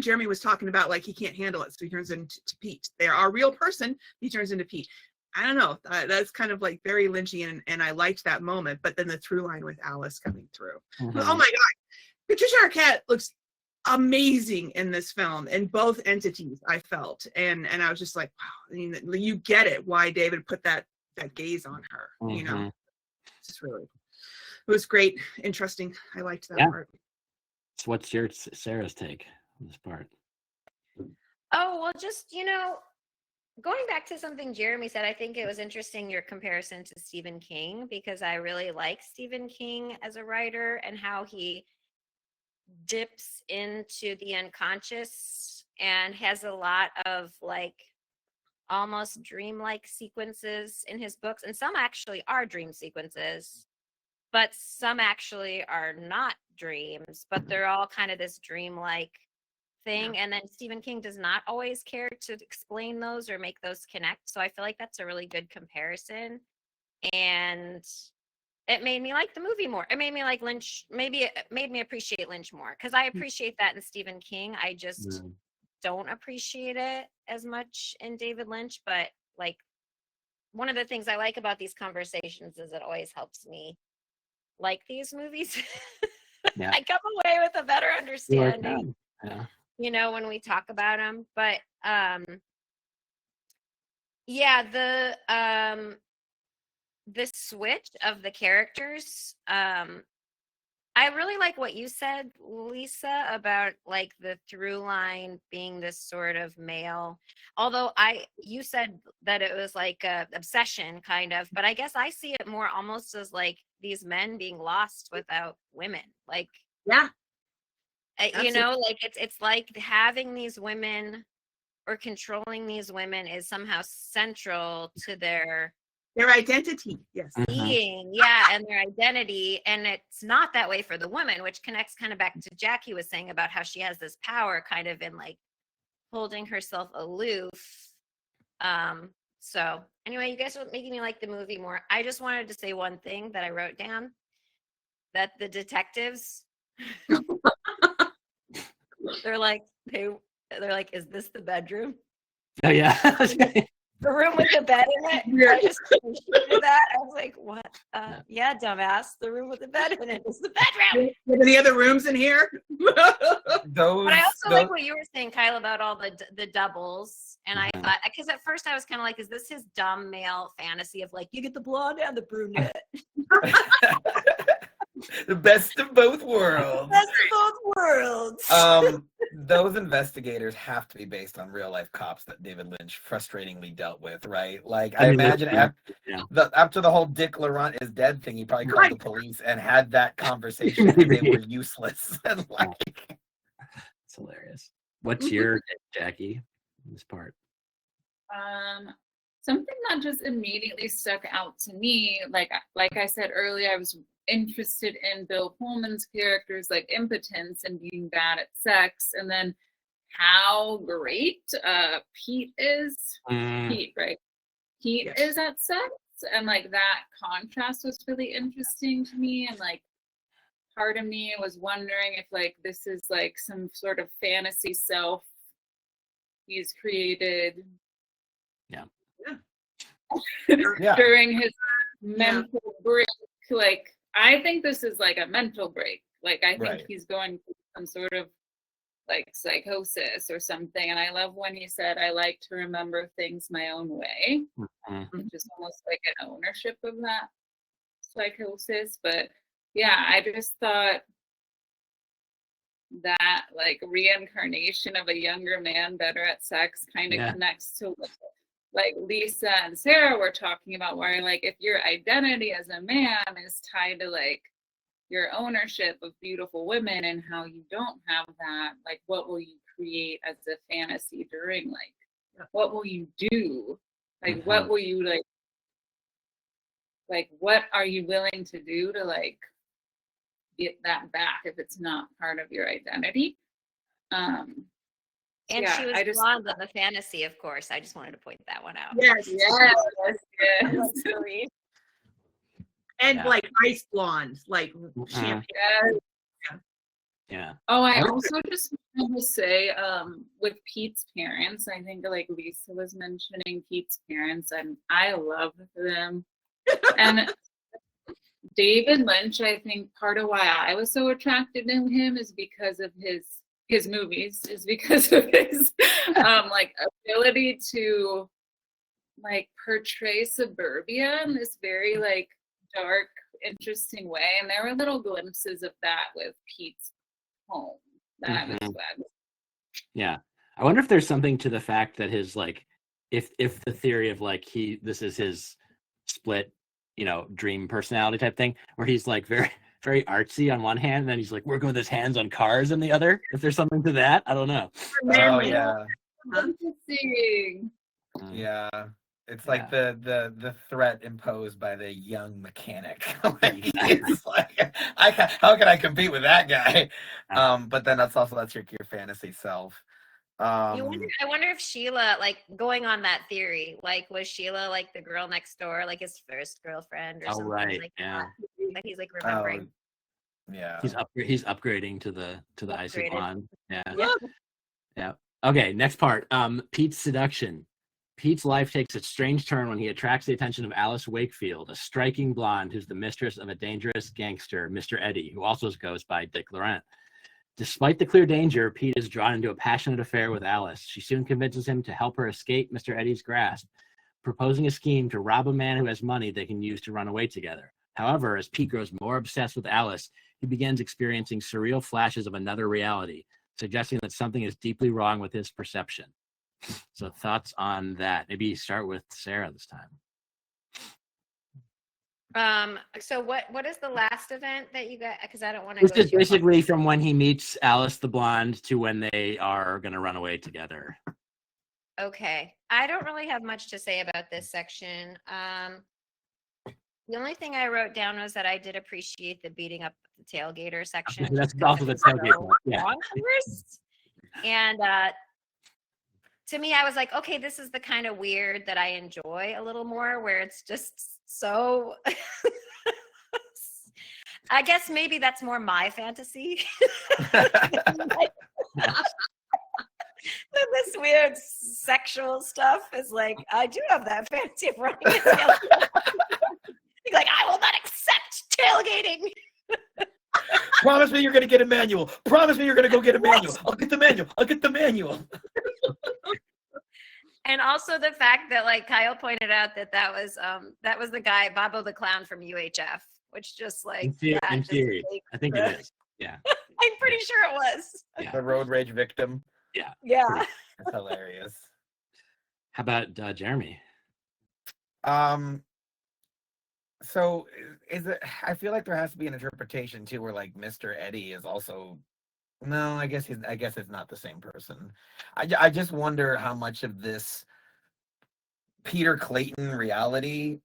Jeremy was talking about, like he can't handle it, so he turns into Pete. They are a real person. He turns into Pete. I don't know. That's kind of like very Lynchian, and I liked that moment. But then the through line with Alice coming through. Mm-hmm. Oh my God, Patricia Arquette looks amazing in this film in both entities. I felt, and I was just like, wow. I mean, you get it why David put that gaze on her. Mm-hmm. You know, it's just really, it was great, interesting. I liked that part. So what's your Sarah's take on this part? Oh, well, just, you know, going back to something Jeremy said, I think it was interesting, your comparison to Stephen King, because I really like Stephen King as a writer and how he dips into the unconscious and has a lot of like almost dreamlike sequences in his books. And some actually are dream sequences, but some actually are not dreams, but they're all kind of this dreamlike thing. And then Stephen King does not always care to explain those or make those connect. So I feel like that's a really good comparison. And it made me like the movie more. It made me like Lynch. Maybe it made me appreciate Lynch more, because I appreciate that in Stephen King. I just don't appreciate it as much in David Lynch. But like, one of the things I like about these conversations is it always helps me like these movies. Yeah. I come away with a better understanding. Yeah. You know, when we talk about them. But yeah, the switch of the characters, I really like what you said, Lisa, about like the through line being this sort of male, although you said that it was like a obsession kind of, but I guess I see it more almost as like these men being lost without women. Like, Yeah. you know, like it's like having these women or controlling these women is somehow central to their identity. Yes. being, yeah, and their identity. And it's not that way for the woman, which connects kind of back to Jackie was saying about how she has this power kind of in like holding herself aloof. So anyway, you guys are making me like the movie more. I just wanted to say one thing that I wrote down, that the detectives they're like, is this the bedroom? Oh yeah. The room with the bed in it. I just appreciated that. I was like, what? Yeah, dumbass. The room with the bed in it is the bedroom. Any other rooms in here? But I also like what you were saying, Kyle, about all the doubles. And I thought, because at first I was kind of like, is this his dumb male fantasy of like, you get the blonde and the brunette? The best of both worlds. Best of both worlds. Those investigators have to be based on real life cops that David Lynch frustratingly dealt with, right? Like, I imagine after the whole Dick Laurent is dead thing, he probably called the police and had that conversation and they were useless. And like, it's hilarious. What's your Jackie in this part? Something that just immediately stuck out to me, like I said earlier, I was interested in Bill Pullman's character's like impotence and being bad at sex, and then how great Pete is. Pete, right? Pete is at sex, and like that contrast was really interesting to me. And like part of me was wondering if like this is like some sort of fantasy self he's created. Yeah. Yeah. during his mental break. Like, I think this is like a mental break. Like, I think Right. he's going through some sort of like psychosis or something. And I love when he said, I like to remember things my own way, which is almost like an ownership of that psychosis. But yeah, I just thought that like reincarnation of a younger man better at sex kind of connects to what like Lisa and Sarah were talking about, where like if your identity as a man is tied to like your ownership of beautiful women and how you don't have that, like what will you create as a fantasy during like what will you do? Like what will you like what are you willing to do to like get that back if it's not part of your identity? And she was blonde in the fantasy, of course. I just wanted to point that one out. Yes. And like ice blonde, like champagne. Yeah. Oh, I also just want to say, with Pete's parents, I think like Lisa was mentioning Pete's parents, and I love them. And David Lynch, I think part of why I was so attracted to him is because of his movies, is because of his like ability to like portray suburbia in this very like dark, interesting way. And there were little glimpses of that with Pete's home that I was glad. Yeah. I wonder if there's something to the fact that his like if the theory of like this is his split, you know, dream personality type thing, where he's like very very artsy on one hand, and then he's like working with his hands on cars on the other. If there's something to that, I don't know. Oh yeah. Interesting. Yeah. It's like the threat imposed by the young mechanic. Like, it's like, how can I compete with that guy? But then that's your fantasy self. I wonder if Sheila, like going on that theory, like was Sheila like the girl next door, like his first girlfriend or something like that? That he's like remembering. Yeah. He's upgrading to the icy blonde. Yeah. Yeah. Okay, next part. Pete's seduction. Pete's life takes a strange turn when he attracts the attention of Alice Wakefield, a striking blonde who's the mistress of a dangerous gangster, Mr. Eddie, who also goes by Dick Laurent. Despite the clear danger, Pete is drawn into a passionate affair with Alice. She soon convinces him to help her escape Mr. Eddie's grasp, proposing a scheme to rob a man who has money they can use to run away together. However, as Pete grows more obsessed with Alice, he begins experiencing surreal flashes of another reality, suggesting that something is deeply wrong with his perception. So thoughts on that? Maybe start with Sarah this time. So what is the last event that you got? Because I don't want to. It's just basically from when he meets Alice the blonde to when they are going to run away together. Okay, I don't really have much to say about this section. The only thing I wrote down was that I did appreciate the beating up the tailgater section. That's also the tailgater. Yeah. And to me, I was like, okay, this is the kind of weird that I enjoy a little more, where it's just so. I guess maybe that's more my fantasy. This weird sexual stuff is like, I do have that fantasy of running a tailgate. Like, I will not accept tailgating. Promise me you're going to get a manual. Promise me you're going to go get a manual. I'll get the manual. And also the fact that, like Kyle pointed out, that was the guy Bobo the Clown from UHF, which just like in theory, I think it is. Yeah, I'm pretty sure it was. Yeah. The road rage victim. Yeah. That's hilarious. How about Jeremy? So is it? I feel like there has to be an interpretation too, where like Mr. Eddie is also. No, I guess it's not the same person. I just wonder how much of this Peter Clayton reality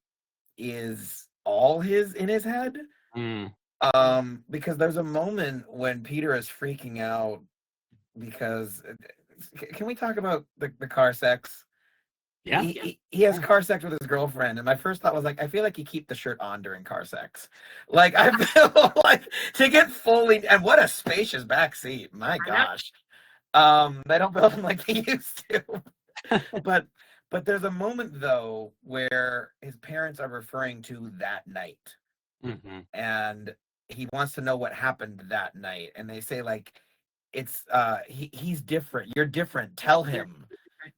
is all in his head. Because there's a moment when Peter is freaking out because can we talk about the car sex? Yeah. He has car sex with his girlfriend, and my first thought was like, I feel like you keep the shirt on during car sex. Like I feel like to get fully, and what a spacious back seat. My gosh. They don't build them like they used to. But But there's a moment though where his parents are referring to that night, and he wants to know what happened that night, and they say like, it's he's different. You're different. Tell him.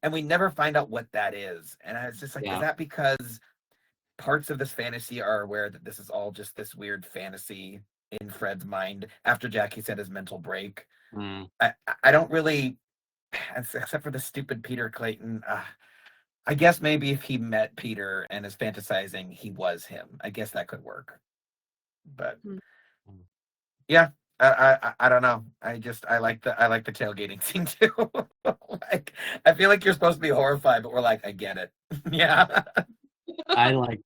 And we never find out what that is. And I was just like, is that because parts of this fantasy are aware that this is all just this weird fantasy in Fred's mind after Jackie said his mental break? I don't really, except for the stupid Peter Clayton. I guess maybe if he met Peter and is fantasizing, he was him. I guess that could work. But yeah, I don't know. I like the tailgating scene too. Like, I feel like you're supposed to be horrified, but we're like, I get it. Yeah. I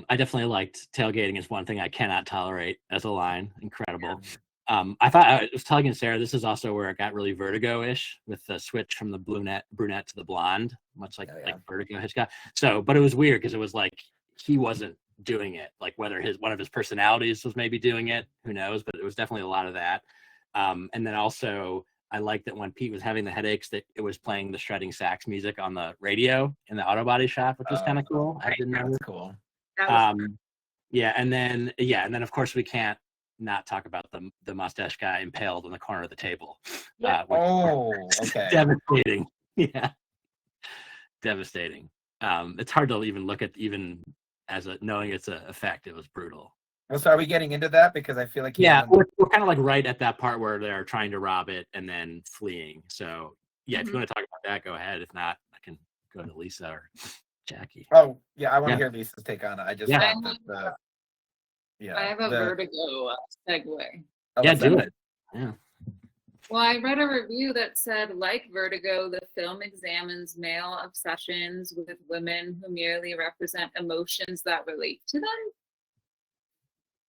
definitely liked tailgating is one thing I cannot tolerate as a line. Incredible. I thought I was telling Sarah, this is also where it got really Vertigo-ish with the switch from the brunette to the blonde, much like Vertigo Hitchcock. So, but it was weird because it was like he wasn't doing it. Like whether one of his personalities was maybe doing it, who knows? But it was definitely a lot of that. And then also, I liked that when Pete was having the headaches, that it was playing the shredding sax music on the radio in the auto body shop, which was kind of cool. I didn't know. That's cool. And then of course we can't not talk about the mustache guy impaled on the corner of the table. Okay. Devastating. Yeah. Devastating. It's hard to even look at, even as knowing it's an effect. It was brutal. Well, so are we getting into that? Because I feel like we're kind of like right at that part where they're trying to rob it and then fleeing. So yeah, if you want to talk about that, go ahead. If not, I can go to Lisa or Jackie. Oh yeah, I want to hear Lisa's take on it. I just thought that I have a Vertigo segue. Do it. Yeah. Well, I read a review that said, like Vertigo, the film examines male obsessions with women who merely represent emotions that relate to them.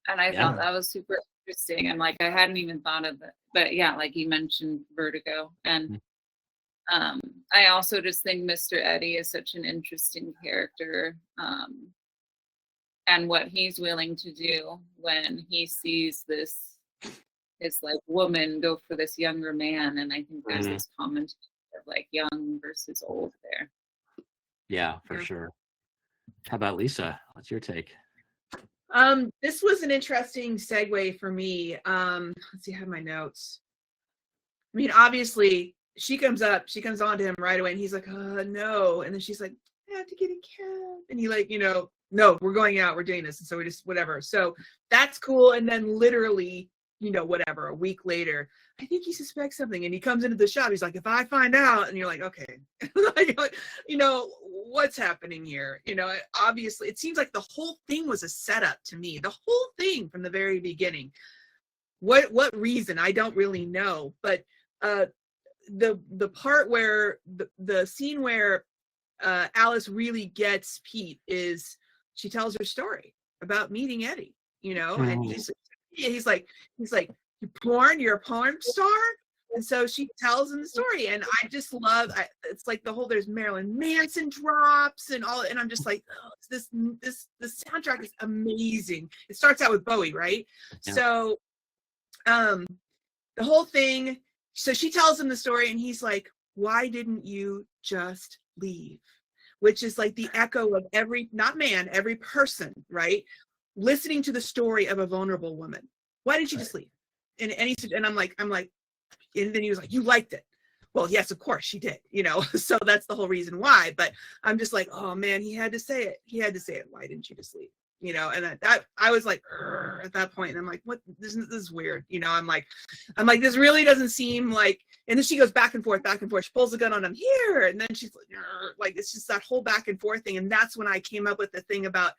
And I thought that was super interesting. And like, I hadn't even thought of it. But yeah, like you mentioned Vertigo. And I also just think Mr. Eddie is such an interesting character. And what he's willing to do when he sees this like woman go for this younger man. And I think there's this comment of like young versus old there. Yeah, for sure. How about Lisa? What's your take? This was an interesting segue for me. Let's see, I have my notes. I mean, obviously she comes on to him right away and he's like, no. And then she's like, I have to get a cab. And he like, no, we're going out, we're doing this. And so we just, whatever. So that's cool. And then literally, whatever, a week later, I think he suspects something. And he comes into the shop. He's like, if I find out, and you're like, okay, what's happening here? Obviously it seems like the whole thing was a setup to me, the whole thing from the very beginning. What reason? I don't really know. But the part where the scene where Alice really gets Pete is she tells her story about meeting Eddie, and he's like, you're a porn star? And so she tells him the story, and I just love, it's like there's Marilyn Manson drops and all, and I'm just like, this soundtrack is amazing. It starts out with Bowie, right? Yeah. So the whole thing, so she tells him the story, and he's like, why didn't you just leave? Which is like the echo of every person, right? Listening to the story of a vulnerable woman. Why didn't you just leave? And I'm like, and then he was like, you liked it. Well, yes, of course she did, so that's the whole reason why. But I'm just like, oh man, he had to say it. Why didn't you just leave? And I was like, at that point, and I'm like, what? This is weird. I'm like, this really doesn't seem like. And then she goes back and forth. She pulls the gun on him here, and then she's like, it's just that whole back and forth thing. And that's when I came up with the thing about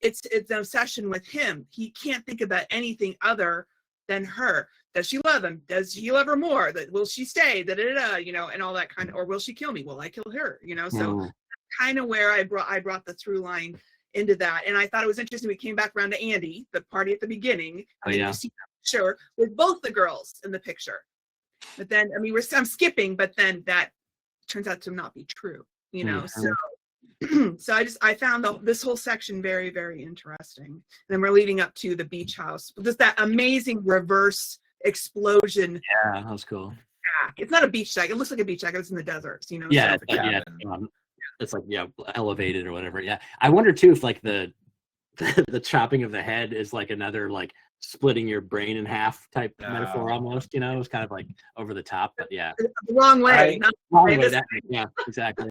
it's an obsession with him. He can't think about anything other than her. Does she love him? Does he love her more? Will she stay? And all that kind of, or will she kill me? Will I kill her? So kind of where I brought the through line into that. And I thought it was interesting. We came back around to Andy, the party at the beginning. And you see that picture with both the girls in the picture. But then, I mean, I'm skipping, but then that turns out to not be true, So I found this whole section very, very interesting. And then we're leading up to the beach house. Just that amazing reverse explosion. Yeah, that was cool. It's not a beach shack. It looks like a beach shack. It's in the deserts, Yeah, So. it's like elevated or whatever. Yeah, I wonder too if like the the chopping of the head is like another like splitting your brain in half type metaphor almost. It's kind of like over the top, but yeah, The wrong way. wrong way. Yeah, exactly.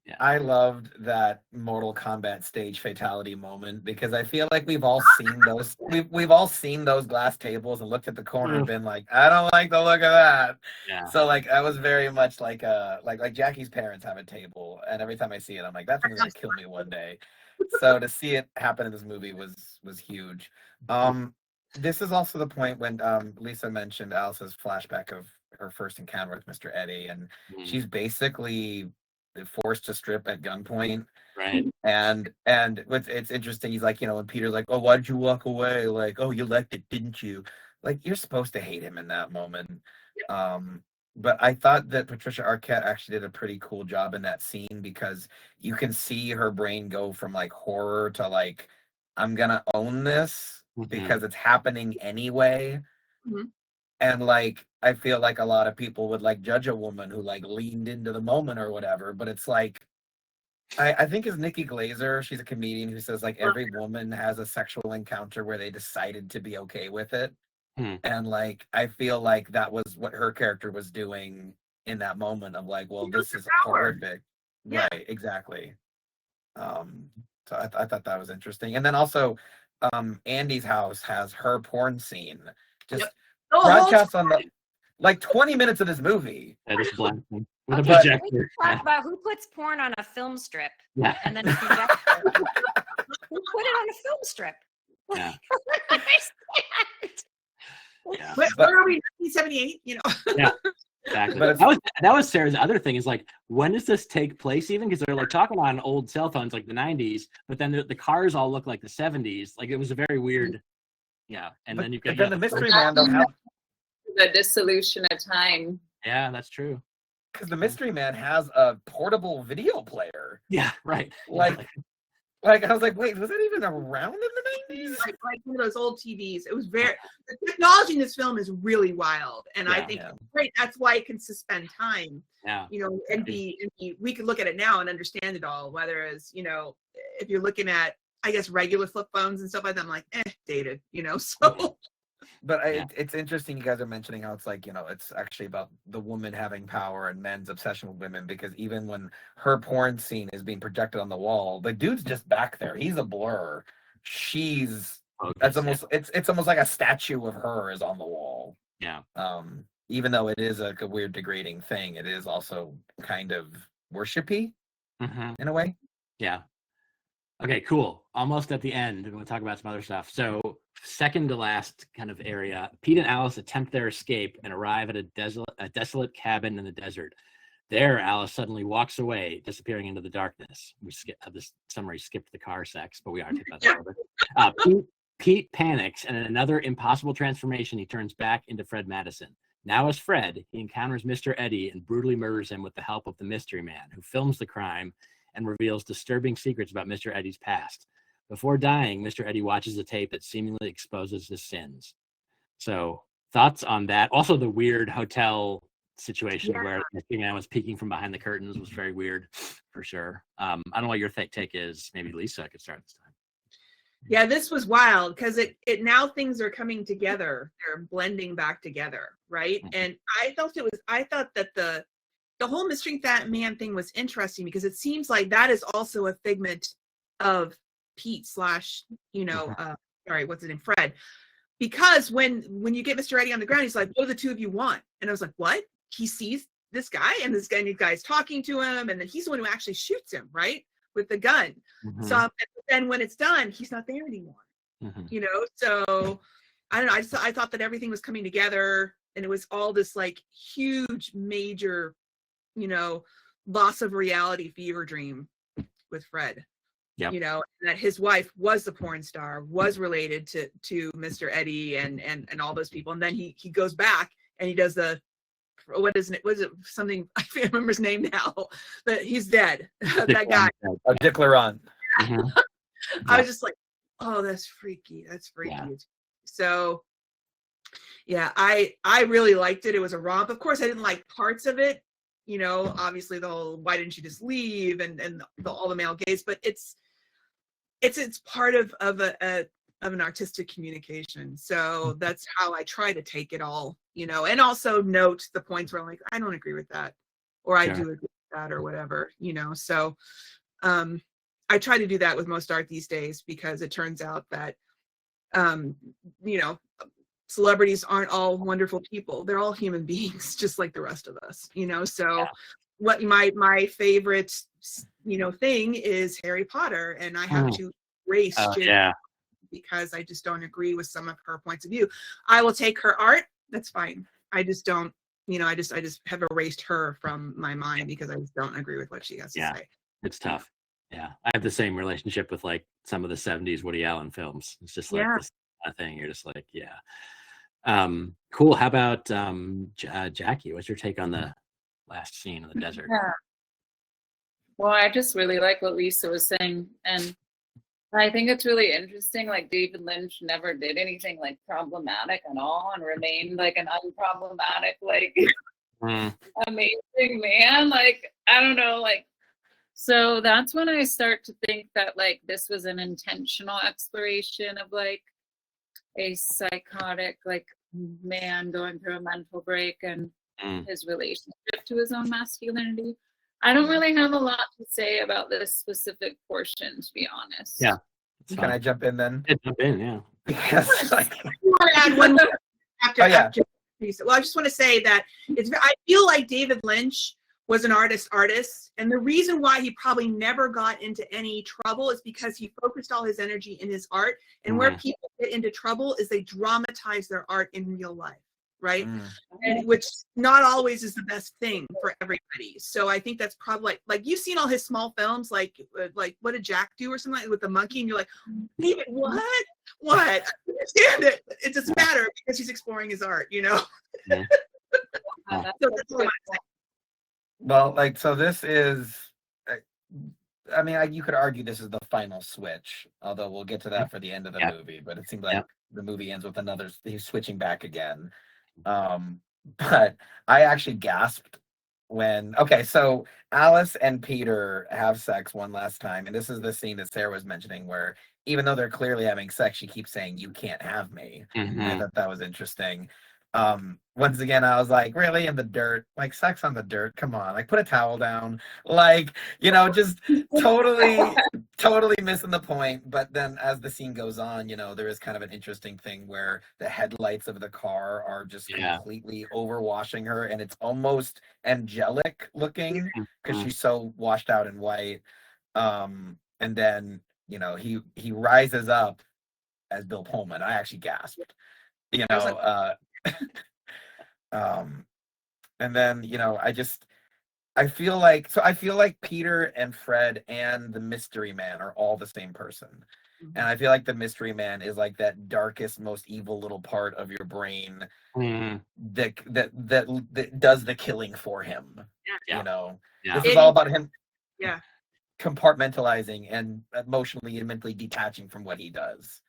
Yeah. I loved that Mortal Kombat stage fatality moment because I feel like we've all seen those. We've all seen those glass tables and looked at the corner and been like, I don't like the look of that. Yeah. So like I was very much like like Jackie's parents have a table, and every time I see it, I'm like, that's gonna kill me one day. So to see it happen in this movie was huge. This is also the point when Lisa mentioned Alice's flashback of her first encounter with Mr. Eddie, and she's basically forced to strip at gunpoint. Right. And it's interesting. He's like, when Peter's like, oh, why did you walk away? Like, oh, you liked it, didn't you? Like, you're supposed to hate him in that moment. But I thought that Patricia Arquette actually did a pretty cool job in that scene because you can see her brain go from like horror to like, I'm gonna own this because it's happening anyway. And like, I feel like a lot of people would like judge a woman who like leaned into the moment or whatever, but it's like, I think it's Nikki Glazer. She's a comedian who says like every woman has a sexual encounter where they decided to be okay with it. And like, I feel like that was what her character was doing in that moment of like, well, this is horrific. Yeah. Right, exactly. So I thought that was interesting. And then also, Andy's house has her porn scene. Just broadcast on the like 20 minutes of this movie. That is blank. With a Okay, projector. we can talk about who puts porn on a film strip and then a projector. Who put it on a film strip? Yeah. I don't understand. Yeah. Where are we? 1978. Yeah. Exactly. That was Sarah's other thing is like, when does this take place even? Because they're like talking on old cell phones like the 90s, but then the cars all look like the 70s. Like it was a very weird, And then you the Mystery Man don't have the dissolution of time. Yeah, that's true. Because the Mystery Man has a portable video player. Yeah, right. Like I was like, wait, was that even around in the 90s? Like one of those old TVs. It was the technology in this film is really wild, and I think it's great. That's why it can suspend time. Yeah. And we could look at it now and understand it all. Whereas, if you're looking at, I guess, regular flip phones and stuff like that, I'm like, dated. So. But it's interesting you guys are mentioning how it's like, it's actually about the woman having power and men's obsession with women, because even when her porn scene is being projected on the wall, the dude's just back there. He's a blur. It's almost like a statue of her is on the wall. Yeah. Even though it is a weird degrading thing, it is also kind of worshipy in a way. Yeah. Okay, cool. Almost at the end. We're going to talk about some other stuff. So, second to last kind of area, Pete and Alice attempt their escape and arrive at a desolate cabin in the desert. There, Alice suddenly walks away, disappearing into the darkness. We this summary skipped the car sex, but we are taking that over. Pete panics, and in another impossible transformation, he turns back into Fred Madison. Now as Fred, he encounters Mr. Eddie and brutally murders him with the help of the mystery man, who films the crime and reveals disturbing secrets about Mr. Eddie's past. Before dying, Mr. Eddie watches a tape that seemingly exposes his sins. So, thoughts on that? Also, the weird hotel situation where the mystery man was peeking from behind the curtains was very weird, for sure. I don't know what your take is. Maybe Lisa could start this time. Yeah, this was wild because it now things are coming together. They're blending back together, right? And I thought that the whole mystery man thing was interesting because it seems like that is also a figment of Pete / what's his name, Fred. Because when you get Mr. Eddie on the ground, he's like, what do the two of you want? And I was like, what? He sees this guy and this guy's talking to him, and then he's the one who actually shoots him, right? With the gun. So then when it's done, he's not there anymore. So I don't know. I thought that everything was coming together, and it was all this like huge, major, loss of reality fever dream with Fred. Yep. That his wife was the porn star, was related to Mr. Eddie and all those people. And then he goes back and he does what is it? Was it something? I can't remember his name now, but he's dead. That guy. Dick Laurent. I was just like, oh, that's freaky. That's freaky. Yeah. So, yeah, I really liked it. It was a romp. Of course, I didn't like parts of it. obviously the whole, why didn't you just leave, and all the male gaze, but it's part of an artistic communication. So that's how I try to take it all, and also note the points where I'm like, I don't agree with that, or I do agree with that, or whatever, so I try to do that with most art these days, because it turns out that celebrities aren't all wonderful people. They're all human beings, just like the rest of us, so what my favorite thing is Harry Potter, and I have to erase because I just don't agree with some of her points of view. I will take her art, that's fine. I just don't, I just have erased her from my mind because I just don't agree with what she has to say. It's tough. Yeah, I have the same relationship with like some of the 70s Woody Allen films. It's just like this kind of thing. You're just like, cool. How about Jackie? What's your take on the last scene in the desert? Yeah. Well, I just really like what Lisa was saying, and I think it's really interesting. Like, David Lynch never did anything like problematic at all, and remained like an unproblematic, like amazing man. Like, I don't know, like, so that's when I start to think that like this was an intentional exploration of like a psychotic like man going through a mental break and his relationship to his own masculinity. I don't really have a lot to say about this specific portion, to be honest. Yeah. Can I jump in then? Jump in, yeah. Because like, I want to add one more after. Well, I just want to say that I feel like David Lynch was an artist, and the reason why he probably never got into any trouble is because he focused all his energy in his art. And where people get into trouble is they dramatize their art in real life, right? And which not always is the best thing for everybody. So I think that's probably like you've seen all his small films, like What Did Jack Do or something, like with the monkey, and you're like, David, what? I understand it. It doesn't matter because he's exploring his art, So that's what I'm saying. well, like, so this is, I mean, you could argue this is the final switch, although we'll get to that for the end of the movie, but it seems like the movie ends with he's switching back again. But I actually gasped when, so Alice and Peter have sex one last time, and this is the scene that Sarah was mentioning where even though they're clearly having sex, she keeps saying, "You can't have me." I thought that was interesting. Once again, I was like, really, in the dirt? Like, sex on the dirt? Come on, like, put a towel down, like, just totally missing the point. But then as the scene goes on, there is kind of an interesting thing where the headlights of the car are just completely overwashing her, and it's almost angelic looking because she's so washed out in white. And then he rises up as Bill Pullman. I actually gasped. And then I feel like Peter and Fred and the Mystery Man are all the same person. And I feel like the Mystery Man is like that darkest, most evil little part of your brain that does the killing for him. This is all about him compartmentalizing and emotionally and mentally detaching from what he does.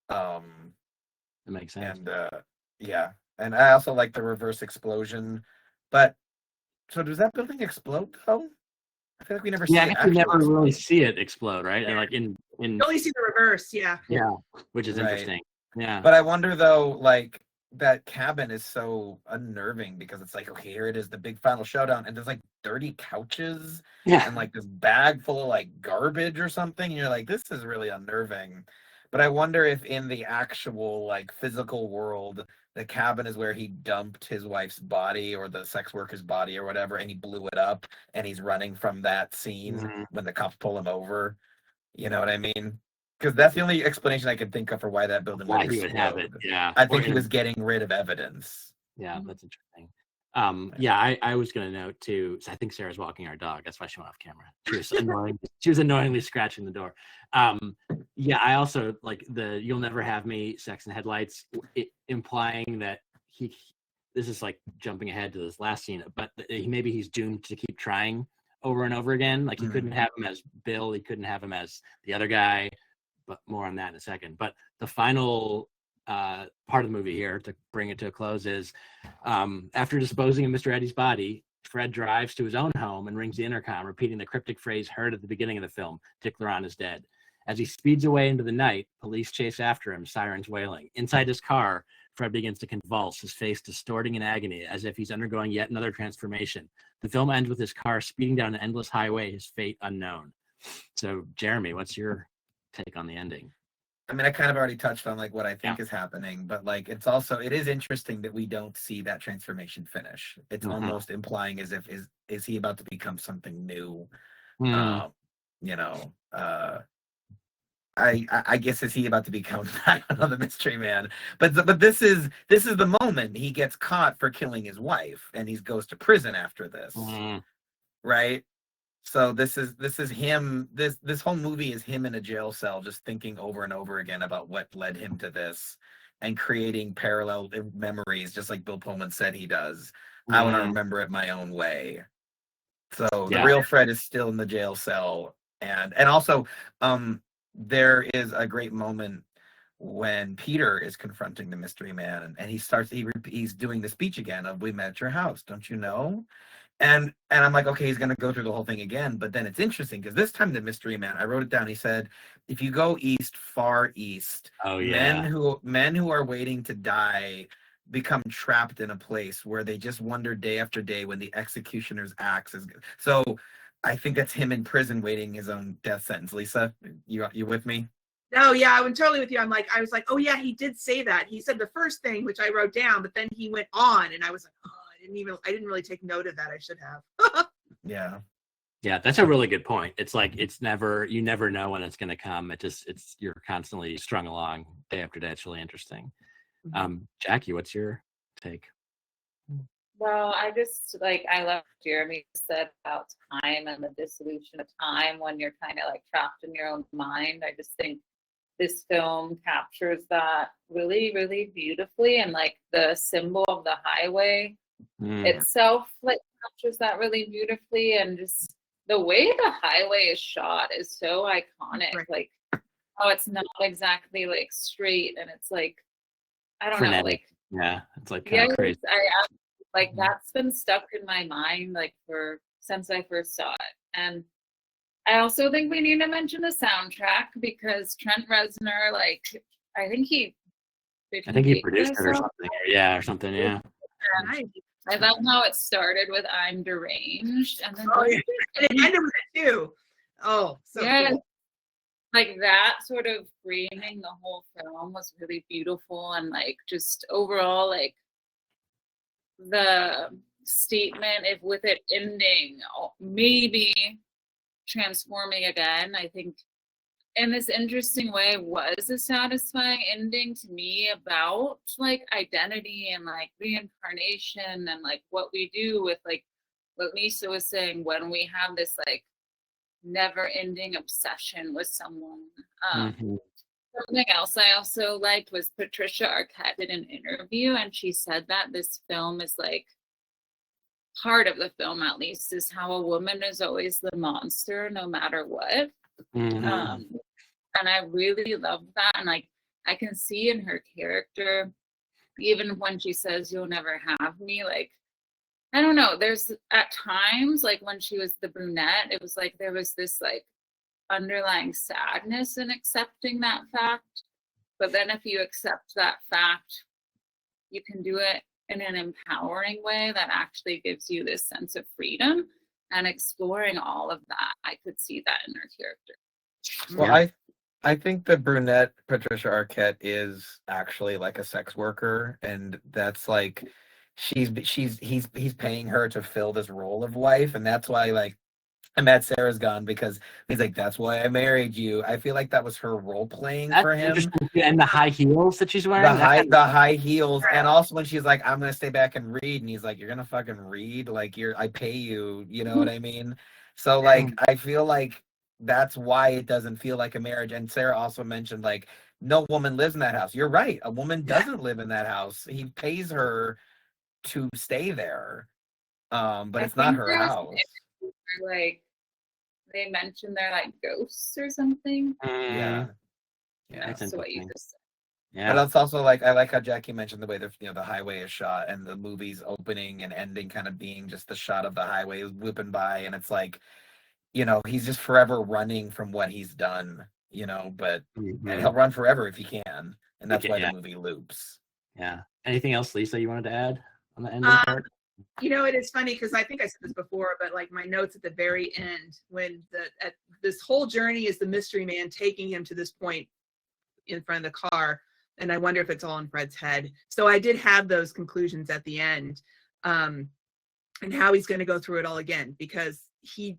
That makes sense. And and I also like the reverse explosion. But so does that building explode though? I feel like we never see it. You never really see it explode, right? And like in you only see the reverse, which is interesting. Yeah. But I wonder though, like, that cabin is so unnerving because it's like, okay, here it is, the big final showdown, and there's like dirty couches and like this bag full of like garbage or something, and you're like, this is really unnerving. But I wonder if in the actual like physical world, the cabin is where he dumped his wife's body or the sex worker's body or whatever, and he blew it up, and he's running from that scene when the cops pull him over. You know what I mean? Because that's the only explanation I could think of for why that building would explode. Have it. Yeah, I think he was getting rid of evidence. Yeah, that's interesting. I was going to note too. So I think Sarah's walking our dog. That's why she went off camera. She was annoyingly scratching the door. I also like the "You'll Never Have Me" sex and headlights, implying that this is like jumping ahead to this last scene, but maybe he's doomed to keep trying over and over again. Like he couldn't have him as Bill, he couldn't have him as the other guy, but more on that in a second. But the final part of the movie here, to bring it to a close, is after disposing of Mr. Eddie's body, Fred drives to his own home and rings the intercom, repeating the cryptic phrase heard at the beginning of the film, Dick Laurent is dead. As he speeds away into the night, police chase after him, sirens wailing. Inside his car, Fred begins to convulse, his face distorting in agony as if he's undergoing yet another transformation. The film ends with his car speeding down an endless highway, his fate unknown. So, Jeremy, what's your take on the ending? I mean, I kind of already touched on like what I think is happening, but like it is interesting that we don't see that transformation finish. It's almost implying as if is he about to become something new? You know, I guess is he about to become another mystery man? But this is the moment he gets caught for killing his wife, and he goes to prison after this, right? So this is him. This whole movie is him in a jail cell, just thinking over and over again about what led him to this, and creating parallel memories, just like Bill Pullman said he does. I want to remember it my own way. So the real Fred is still in the jail cell, and also there is a great moment when Peter is confronting the mystery man, and he's doing the speech again of "We met at your house, don't you know?" And I'm like, okay, he's gonna go through the whole thing again. But then it's interesting because this time the mystery man, I wrote it down. He said, if you go east, far east, men who are waiting to die become trapped in a place where they just wonder day after day when the executioner's axe is. So I think that's him in prison waiting his own death sentence. Lisa, you with me? Oh yeah, I'm totally with you. I was like, oh yeah, he did say that. He said the first thing, which I wrote down, but then he went on, and I was like, oh, I didn't really take note of that. I should have. Yeah, that's a really good point. It's like you never know when it's going to come. You're constantly strung along day after day. It's really interesting. Jackie, what's your take? Well, I love what Jeremy said about time and the dissolution of time when you're kind of like trapped in your own mind. I just think this film captures that really, really beautifully, and like the symbol of the highway itself like captures that really beautifully, and just the way the highway is shot is so iconic. Like how it's not exactly like straight, and it's like I don't know, like it's like kind of crazy. Like that's been stuck in my mind like since I first saw it. And I also think we need to mention the soundtrack because Trent Reznor, like I think he produced it or something. Yeah, or something. Yeah. I love how it started with "I'm deranged" and then and it ended with it too. Oh, so cool. Like that sort of framing the whole film was really beautiful, and like just overall, like the statement, if with it ending, maybe transforming again, I think in this interesting way was a satisfying ending to me about like identity and like reincarnation and like what we do with like what Lisa was saying when we have this like never ending obsession with someone. Something else I also liked was Patricia Arquette did an interview, and she said that this film is like part of the film, at least, is how a woman is always the monster no matter what. And I really love that, and like I can see in her character, even when she says you'll never have me, like I don't know, there's at times like when she was the brunette, it was like there was this like underlying sadness in accepting that fact. But then if you accept that fact, you can do it in an empowering way that actually gives you this sense of freedom. And exploring all of that, I could see that in her character. Well, I think the brunette Patricia Arquette is actually like a sex worker, and that's like he's paying her to fill this role of wife, and that's why like I'm mad Sarah's gone because he's like, that's why I married you. I feel like that was her role playing for him. And the high heels that she's wearing. The high heels, and also when she's like, I'm gonna stay back and read, and he's like, you're gonna fucking read, like I pay you, you know what I mean? So like I feel like that's why it doesn't feel like a marriage. And Sarah also mentioned like no woman lives in that house. You're right, a woman doesn't live in that house. He pays her to stay there, but it's not her house. Like they mentioned they're like ghosts or something. Yeah, That's what you just said. Yeah. But it's also like I like how Jackie mentioned the way the highway is shot and the movie's opening and ending kind of being just the shot of the highway whipping by, and it's like, he's just forever running from what he's done, but and he'll run forever if he can, and that's why the movie loops. Yeah. Anything else, Lisa, you wanted to add on the ending part? It is funny because I think I said this before, but like my notes at the very end, when this whole journey is the mystery man taking him to this point in front of the car, and I wonder if it's all in Fred's head. So I did have those conclusions at the end, and how he's going to go through it all again, because he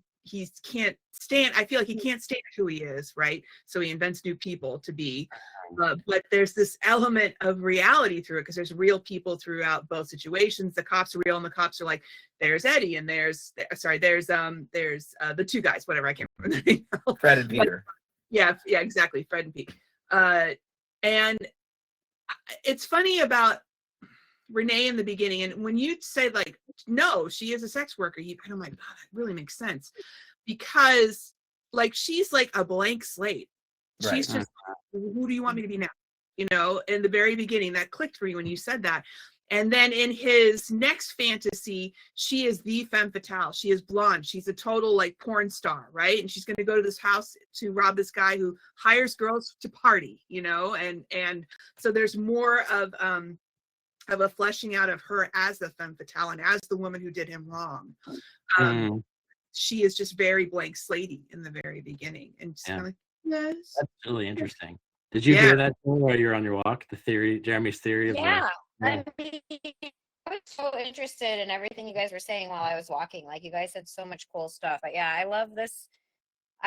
can't stand. I feel like he can't stand who he is, right? So he invents new people to be. But there's this element of reality through it, because there's real people throughout both situations. The cops are real, and the cops are like, there's Eddie, and there's the two guys, whatever, I can't remember the name. Fred and Peter. Yeah, exactly, Fred and Pete. And it's funny about Renee in the beginning, and when you say like, no, she is a sex worker, and I'm like, God, that really makes sense, because like she's like a blank slate. Right. She's just, who do you want me to be now? In the very beginning, that clicked for you when you said that. And then in his next fantasy, she is the femme fatale. She is blonde. She's a total like porn star, right? And she's going to go to this house to rob this guy who hires girls to party, and so there's more of a fleshing out of her as the femme fatale and as the woman who did him wrong. She is just very blank slatey in the very beginning, and just kind of like, yes. That's really interesting. Did you hear that while you were on your walk? The theory, Jeremy's theory of I mean, I was so interested in everything you guys were saying while I was walking. Like, you guys said so much cool stuff. But yeah, I love this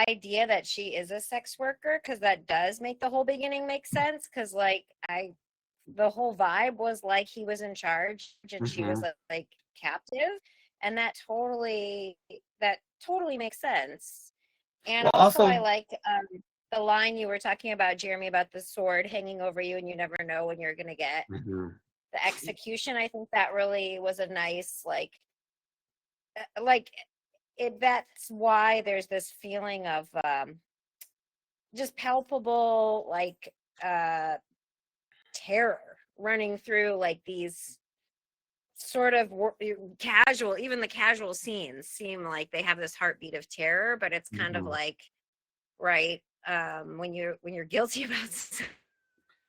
idea that she is a sex worker, because that does make the whole beginning make sense. Because like the whole vibe was like he was in charge and she was like captive, and that totally makes sense. And also I liked the line you were talking about, Jeremy, about the sword hanging over you and you never know when you're gonna get the execution. I think that really was a nice that's why there's this feeling of just palpable terror running through like these sort of casual, even the casual scenes seem like they have this heartbeat of terror, but it's kind of like, right, when you're guilty about something,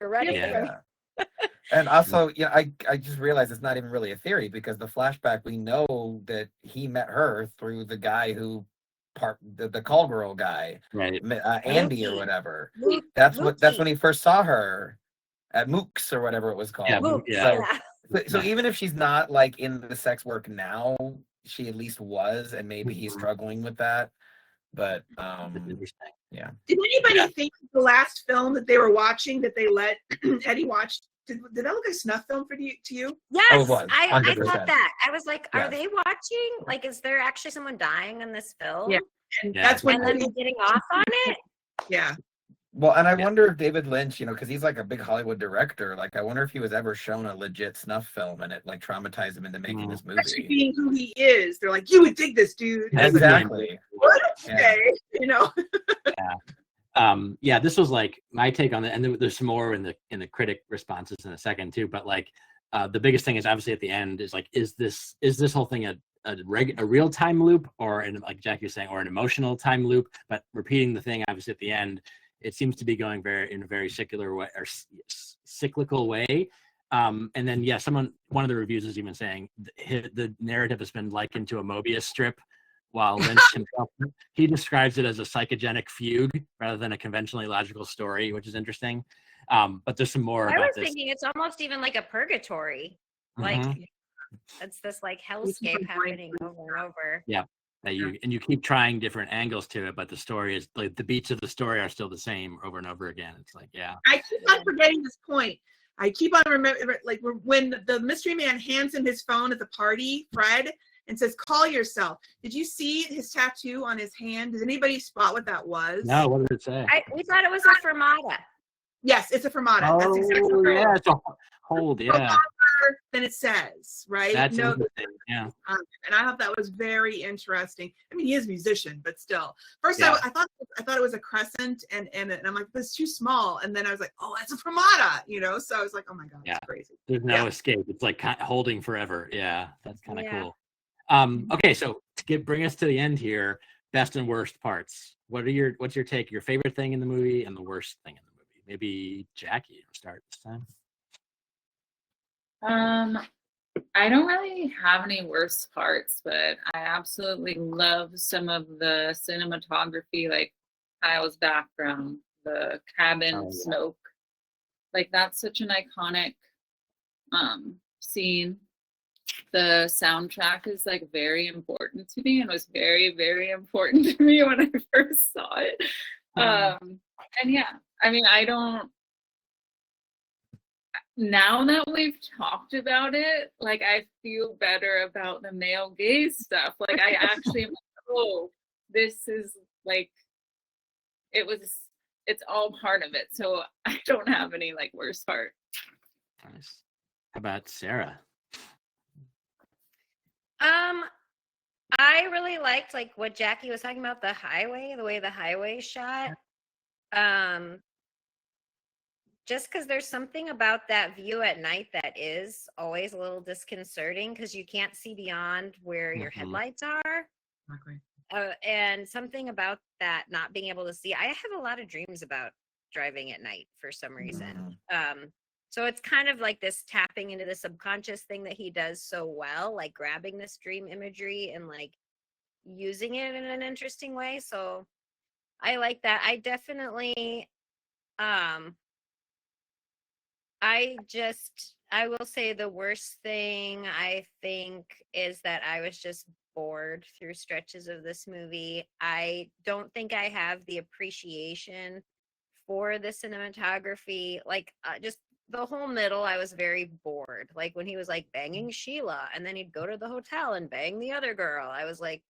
you're running from it. And also, I just realized it's not even really a theory, because the flashback, we know that he met her through the guy who the call girl guy, right? Andy or whatever. That's when he first saw her at Mook's or whatever it was called. So even if she's not like in the sex work now, she at least was, and maybe he's struggling with that. But yeah. Did anybody think the last film that they were watching, that they let Eddie watch, did that look like a snuff film to you? Yes, it was, I thought that. I was like, are they watching? Like, is there actually someone dying in this film? Yeah. And that's when then they're getting off on it? Yeah. Well, and I wonder if David Lynch, because he's like a big Hollywood director, like I wonder if he was ever shown a legit snuff film and it like traumatized him into making this movie. Especially being who he is, they're like, you would dig this, dude. Exactly. What? Okay, this was like my take on it, and there's some more in the critic responses in a second too. But like, the biggest thing is obviously at the end is like, is this whole thing a real time loop, or like Jackie was saying, or an emotional time loop? But repeating the thing obviously at the end, it seems to be going in a very secular way or cyclical way. And then one of the reviews is even saying the narrative has been likened to a Mobius strip, while Lynch himself, he describes it as a psychogenic fugue rather than a conventionally logical story, which is interesting. But there's some more. I was thinking it's almost even like a purgatory, like it's this like hellscape happening over and over. Yeah. You keep trying different angles to it, but the story is like the beats of the story are still the same over and over again. It's like, I keep on forgetting this point. I keep on remembering, like when the mystery man hands him his phone at the party, Fred, and says, "Call yourself." Did you see his tattoo on his hand? Did anybody spot what that was? No, what did it say? We thought it was a fermata. Yes, it's a fermata. Oh, that's exactly right. Yeah, it's a hold. Yeah. Than it says, right? That's interesting. Yeah. And I thought that was very interesting. I mean, he is a musician, but still. First, I thought it was I thought it was a crescent, and I'm like, this is too small. And then I was like, oh, that's a Promata, you know. So I was like, oh my god, Yeah. it's crazy. There's no escape. It's like holding forever. Yeah, that's kind of cool. Mm-hmm. Okay, so to bring us to the end here, best and worst parts. What's your take? Your favorite thing in the movie and the worst thing in the movie? Maybe Jackie, you'll start this time. I don't really have any worst parts, but I absolutely love some of the cinematography, like Kyle's background, the cabin smoke. Like that's such an iconic scene. The soundtrack is like very important to me and was very, very important to me when I first saw it. And yeah, I mean, now that we've talked about it, like I feel better about the male gaze stuff. Like I actually am like, oh, this is like, it's all part of it. So I don't have any like worst part. Nice. How about Sarah? I really liked like what Jackie was talking about, the highway, the way the highway shot. Just because there's something about that view at night that is always a little disconcerting because you can't see beyond where your headlights are. Exactly. And something about that not being able to see. I have a lot of dreams about driving at night for some reason. So it's kind of like this tapping into the subconscious thing that he does so well, like grabbing this dream imagery and like using it in an interesting way. So I like that. I definitely, I will say the worst thing I think is that I was just bored through stretches of this movie. I don't think I have the appreciation for the cinematography. Like just the whole middle, I was very bored. Like when he was like banging Sheila and then he'd go to the hotel and bang the other girl. I was like,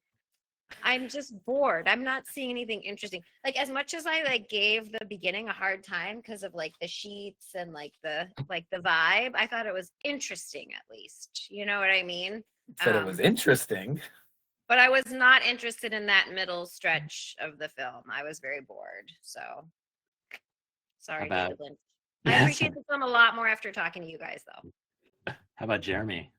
I'm just bored. I'm not seeing anything interesting. Like as much as I like gave the beginning a hard time because of like the sheets and like the vibe, I thought it was interesting at least. You know what I mean? Said it was interesting. But I was not interested in that middle stretch of the film. I was very bored. So sorry, David Lynch. I appreciate the film a lot more after talking to you guys though. How about Jeremy?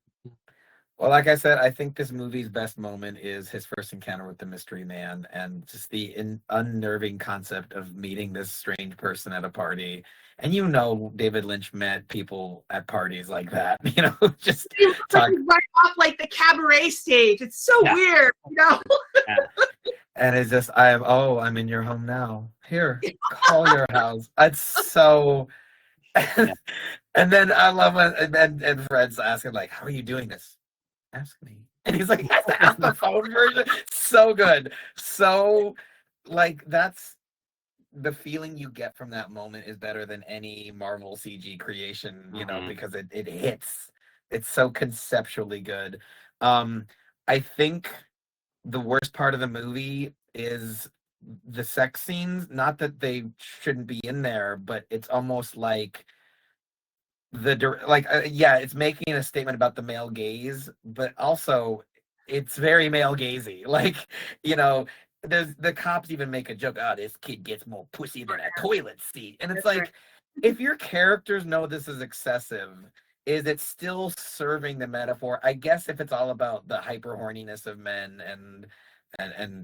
Well, like I said, I think this movie's best moment is his first encounter with the mystery man and just the unnerving concept of meeting this strange person at a party. And you know, David Lynch met people at parties like that, you know, just talk. Right off like the cabaret stage. It's so weird, you know? And it's just, I'm in your home now. Here, call your house. It's so... And then I love when and Fred's asking, like, how are you doing this? Ask me. And he's like, has to ask the phone version. So good. So, like, that's the feeling you get from that moment is better than any Marvel CG creation, you know, because it hits. It's so conceptually good. I think the worst part of the movie is the sex scenes. Not that they shouldn't be in there, but it's almost like it's making a statement about the male gaze, but also it's very male gazy. Like, you know, the cops even make a joke, this kid gets more pussy than a toilet seat. And it's like, if your characters know this is excessive, is it still serving the metaphor? I guess if it's all about the hyper horniness of men and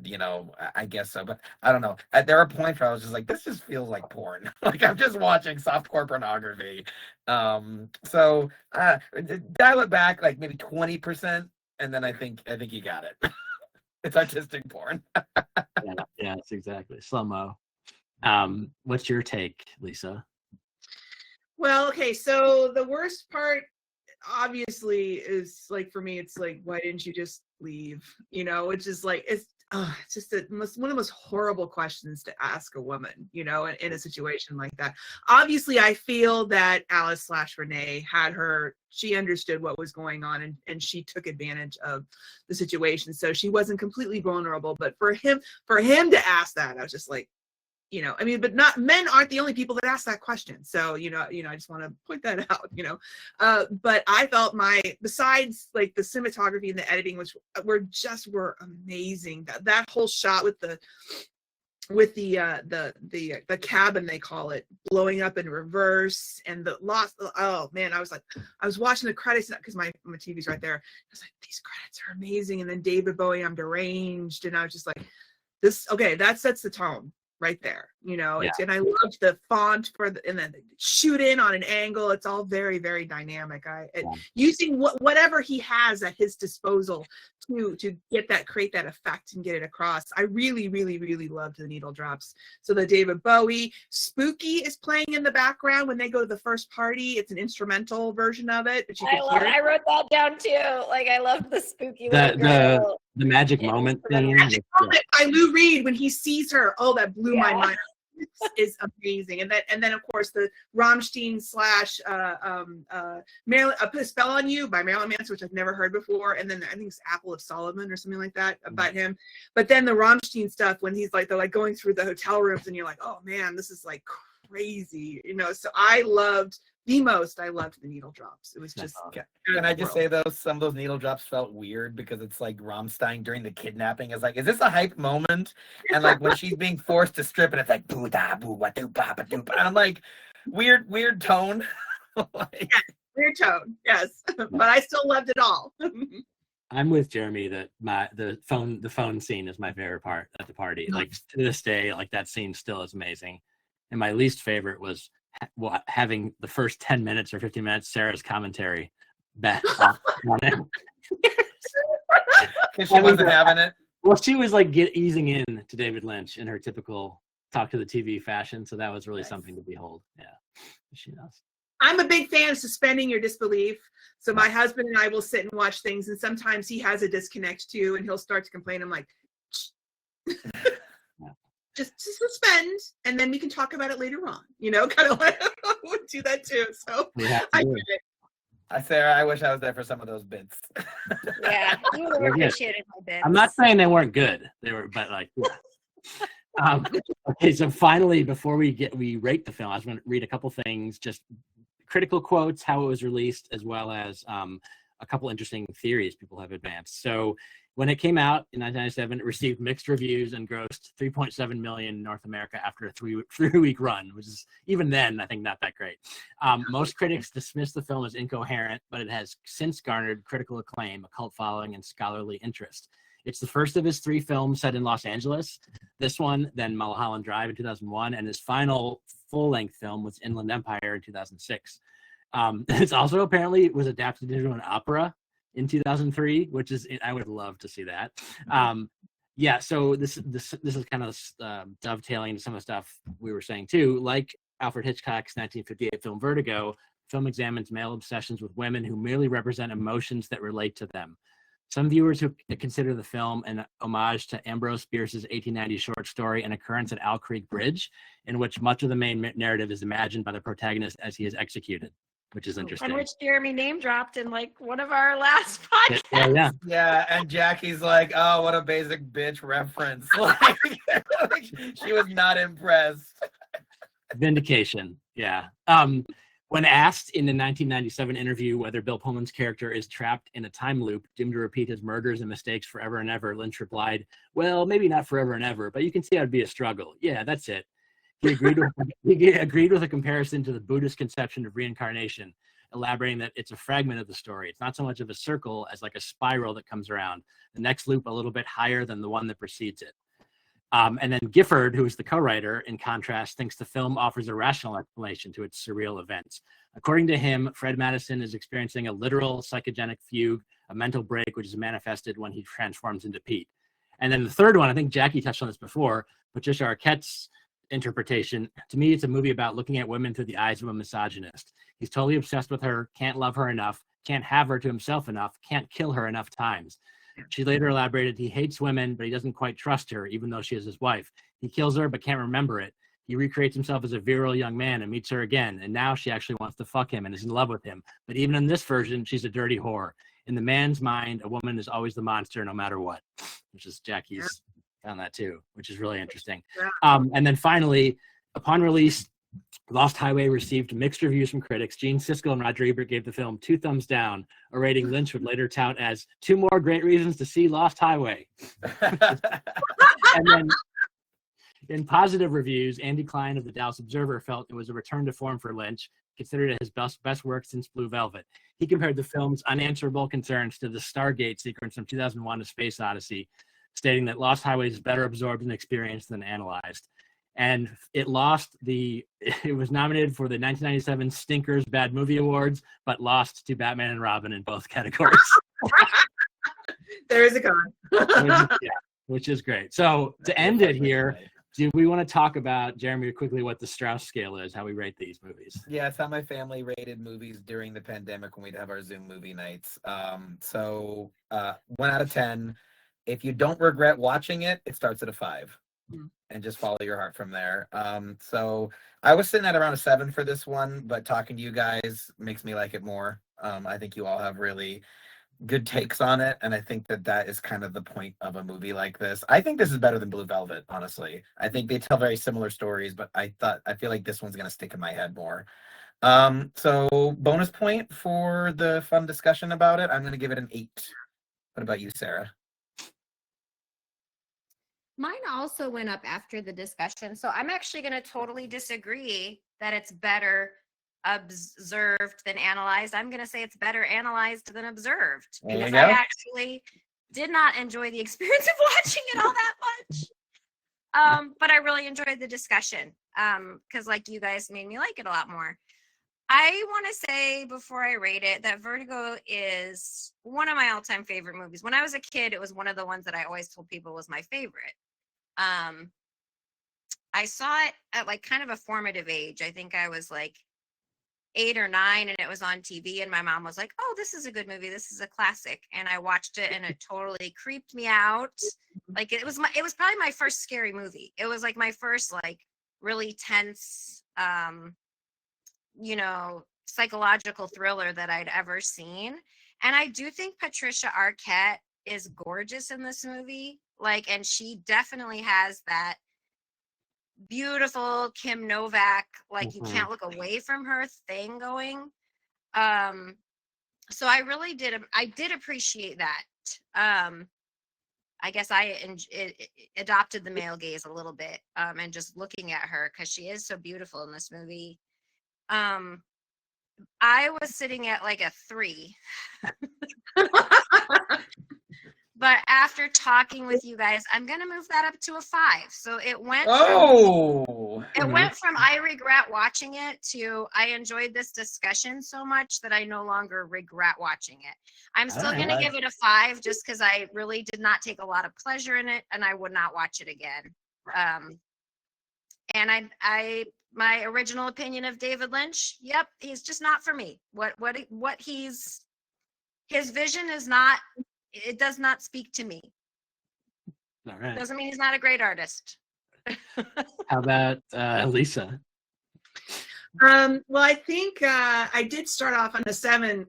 you know, I guess so, but I don't know. There are points where I was just like, this just feels like porn. Like I'm just watching softcore pornography. So dial it back like maybe 20%, and then I think you got it. It's artistic porn. yeah, it's exactly slow-mo. What's your take, Lisa? Well, okay, so the worst part obviously is like, for me, it's like, why didn't you just leave? You know, it's just like, it's just one of the most horrible questions to ask a woman, you know, in a situation like that. Obviously, I feel that Alice/Renee she understood what was going on and she took advantage of the situation. So she wasn't completely vulnerable, but for him to ask that, I was just like, you know, I mean, but men aren't the only people that ask that question. So, you know, I just want to point that out, you know, but I felt besides like the cinematography and the editing, which were amazing. That whole shot with the cabin, they call it, blowing up in reverse, and the lost. Oh man, I was watching the credits because my TV's right there. I was like, these credits are amazing. And then David Bowie, I'm Deranged, and I was just like, this, okay, that sets the tone right there, you know. Yeah. And I loved the font and then shoot in on an angle. It's all very, very dynamic. Using whatever he has at his disposal to create that effect and get it across. I really, really, really loved the needle drops. So the David Bowie Spooky is playing in the background when they go to the first party. It's an instrumental version of it, but you can hear it. I wrote that down too. Like, I love the spooky the magic moment thing. Magic Moment by Lou Reed when he sees her. Oh, that blew my mind. Is amazing. And then of course the Rammstein / Marilyn, Put a Spell on You by Marilyn Manson, which I've never heard before. And then I think it's Apple of Solomon or something like that about him. But then the Rammstein stuff when he's like, they're like going through the hotel rooms and you're like, oh man, this is like crazy, you know. So I loved the needle drops. It was just. Can I just say though, some of those needle drops felt weird because it's like Rammstein during the kidnapping is like, is this a hype moment? And like when she's being forced to strip and it's like boo da boo wa doo ba ba doo ba. And I'm like, weird tone. Like, yeah, weird tone, yes. But I still loved it all. I'm with Jeremy that the phone scene is my favorite part at the party. Like to this day, like that scene still is amazing. And my least favorite was having the first 10 minutes or 15 minutes Sarah's commentary back on it. Because she wasn't having it. Well, she was like easing in to David Lynch in her typical talk to the TV fashion, so that was really something to behold. Yeah, she knows. I'm a big fan of suspending your disbelief. So my husband and I will sit and watch things, and sometimes he has a disconnect too, and he'll start to complain. I'm like, just to suspend, and then we can talk about it later on. You know, kind of like I would do that too. So I get it. Sarah, I wish I was there for some of those bits. Yeah, you would have appreciated my bits. I'm not saying they weren't good. They were, but like, yeah. Okay, so finally, before we rate the film, I was going to read a couple things, just critical quotes, how it was released, as well as a couple interesting theories people have advanced. So when it came out in 1997, it received mixed reviews and grossed $3.7 million in North America after a three-week run, which is, even then, I think not that great. Most critics dismissed the film as incoherent, but it has since garnered critical acclaim, a cult following, and scholarly interest. It's the first of his 3 films set in Los Angeles. This one, then Mulholland Drive in 2001, and his final full-length film was Inland Empire in 2006. It's also apparently was adapted into an opera in 2003, which is, I would love to see that. Yeah, so this is kind of dovetailing to some of the stuff we were saying too. Like Alfred Hitchcock's 1958 film Vertigo, the film examines male obsessions with women who merely represent emotions that relate to them. Some viewers who consider the film an homage to Ambrose Bierce's 1890 short story, An Occurrence at Owl Creek Bridge, in which much of the main narrative is imagined by the protagonist as he is executed, which is interesting. And which Jeremy name dropped in like one of our last podcasts. Yeah, and Jackie's like, oh, what a basic bitch reference. Like, she was not impressed. Vindication, yeah. When asked in the 1997 interview whether Bill Pullman's character is trapped in a time loop doomed to repeat his murders and mistakes forever and ever, Lynch replied, well, maybe not forever and ever, but you can see how it'd be a struggle. Yeah, that's it. He agreed with a comparison to the Buddhist conception of reincarnation, elaborating that it's a fragment of the story. It's not so much of a circle as like a spiral that comes around, the next loop a little bit higher than the one that precedes it. And then Gifford, who is the co-writer, in contrast, thinks the film offers a rational explanation to its surreal events. According to him, Fred Madison is experiencing a literal psychogenic fugue, a mental break, which is manifested when he transforms into Pete. And then the third one, I think Jackie touched on this before, Patricia Arquette's interpretation. To me, it's a movie about looking at women through the eyes of a misogynist. He's totally obsessed with her, can't love her enough, can't have her to himself enough, can't kill her enough times. She later elaborated, he hates women, but he doesn't quite trust her, even though she is his wife. He kills her, but can't remember it. He recreates himself as a virile young man and meets her again, and now she actually wants to fuck him and is in love with him. But even in this version, she's a dirty whore. In the man's mind, a woman is always the monster, no matter what, which is Jackie's found that too, which is really interesting. And then finally, upon release, Lost Highway received mixed reviews from critics. Gene Siskel and Roger Ebert gave the film 2 thumbs down, a rating Lynch would later tout as 2 more great reasons to see Lost Highway. And then, In positive reviews, Andy Klein of the Dallas Observer felt it was a return to form for Lynch, considered it his best work since Blue Velvet. He compared the film's unanswerable concerns to the Stargate sequence from 2001: A Space Odyssey, stating that Lost Highways is better absorbed and experienced than analyzed. And it was nominated for the 1997 Stinkers Bad Movie Awards, but lost to Batman and Robin in both categories. There is a con. Which is great. So to end it here, do we want to talk about, Jeremy, quickly what the Strauss scale is, how we rate these movies? Yeah, it's how my family rated movies during the pandemic when we'd have our Zoom movie nights. 1 out of 10. If you don't regret watching it, it starts at a 5. And just follow your heart from there. So I was sitting at around a 7 for this one, but talking to you guys makes me like it more. I think you all have really good takes on it, and I think that is kind of the point of a movie like this. I think this is better than Blue Velvet, honestly. I think they tell very similar stories, but I feel like this one's gonna stick in my head more. So bonus point for the fun discussion about it. I'm gonna give it an 8. What about you, Sarah? Mine also went up after the discussion, so I'm actually going to totally disagree that it's better observed than analyzed. I'm going to say it's better analyzed than observed, There you because go. I actually did not enjoy the experience of watching it all that much. But I really enjoyed the discussion, because like you guys made me like it a lot more. I want to say before I rate it that Vertigo is one of my all-time favorite movies. When I was a kid, it was one of the ones that I always told people was my favorite. I saw it at like kind of a formative age. I think I was like 8 or 9, and it was on TV, and my mom was like, "Oh, this is a good movie. This is a classic." And I watched it, and it totally creeped me out. Like it was probably my first scary movie. It was like my first like really tense, psychological thriller that I'd ever seen. And I do think Patricia Arquette is gorgeous in this movie. Like, and she definitely has that beautiful Kim Novak, like you can't look away from her thing going. So I really did appreciate that. I guess I adopted the male gaze a little bit, and just looking at her, because she is so beautiful in this movie. I was sitting at like a 3. But after talking with you guys, I'm going to move that up to a 5. So it went went from I regret watching it to I enjoyed this discussion so much that I no longer regret watching it. I'm still going to give it a 5 just because I really did not take a lot of pleasure in it, and I would not watch it again. And my original opinion of David Lynch, yep, he's just not for me. His vision is not, it does not speak to me. All right. Doesn't mean he's not a great artist. How about Lisa? Well, I think I did start off on a 7,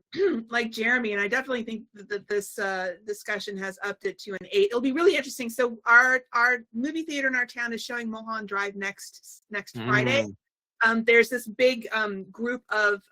like Jeremy, and I definitely think that this discussion has upped it to an 8. It'll be really interesting. So our movie theater in our town is showing Mulholland Drive next Friday. There's this big group of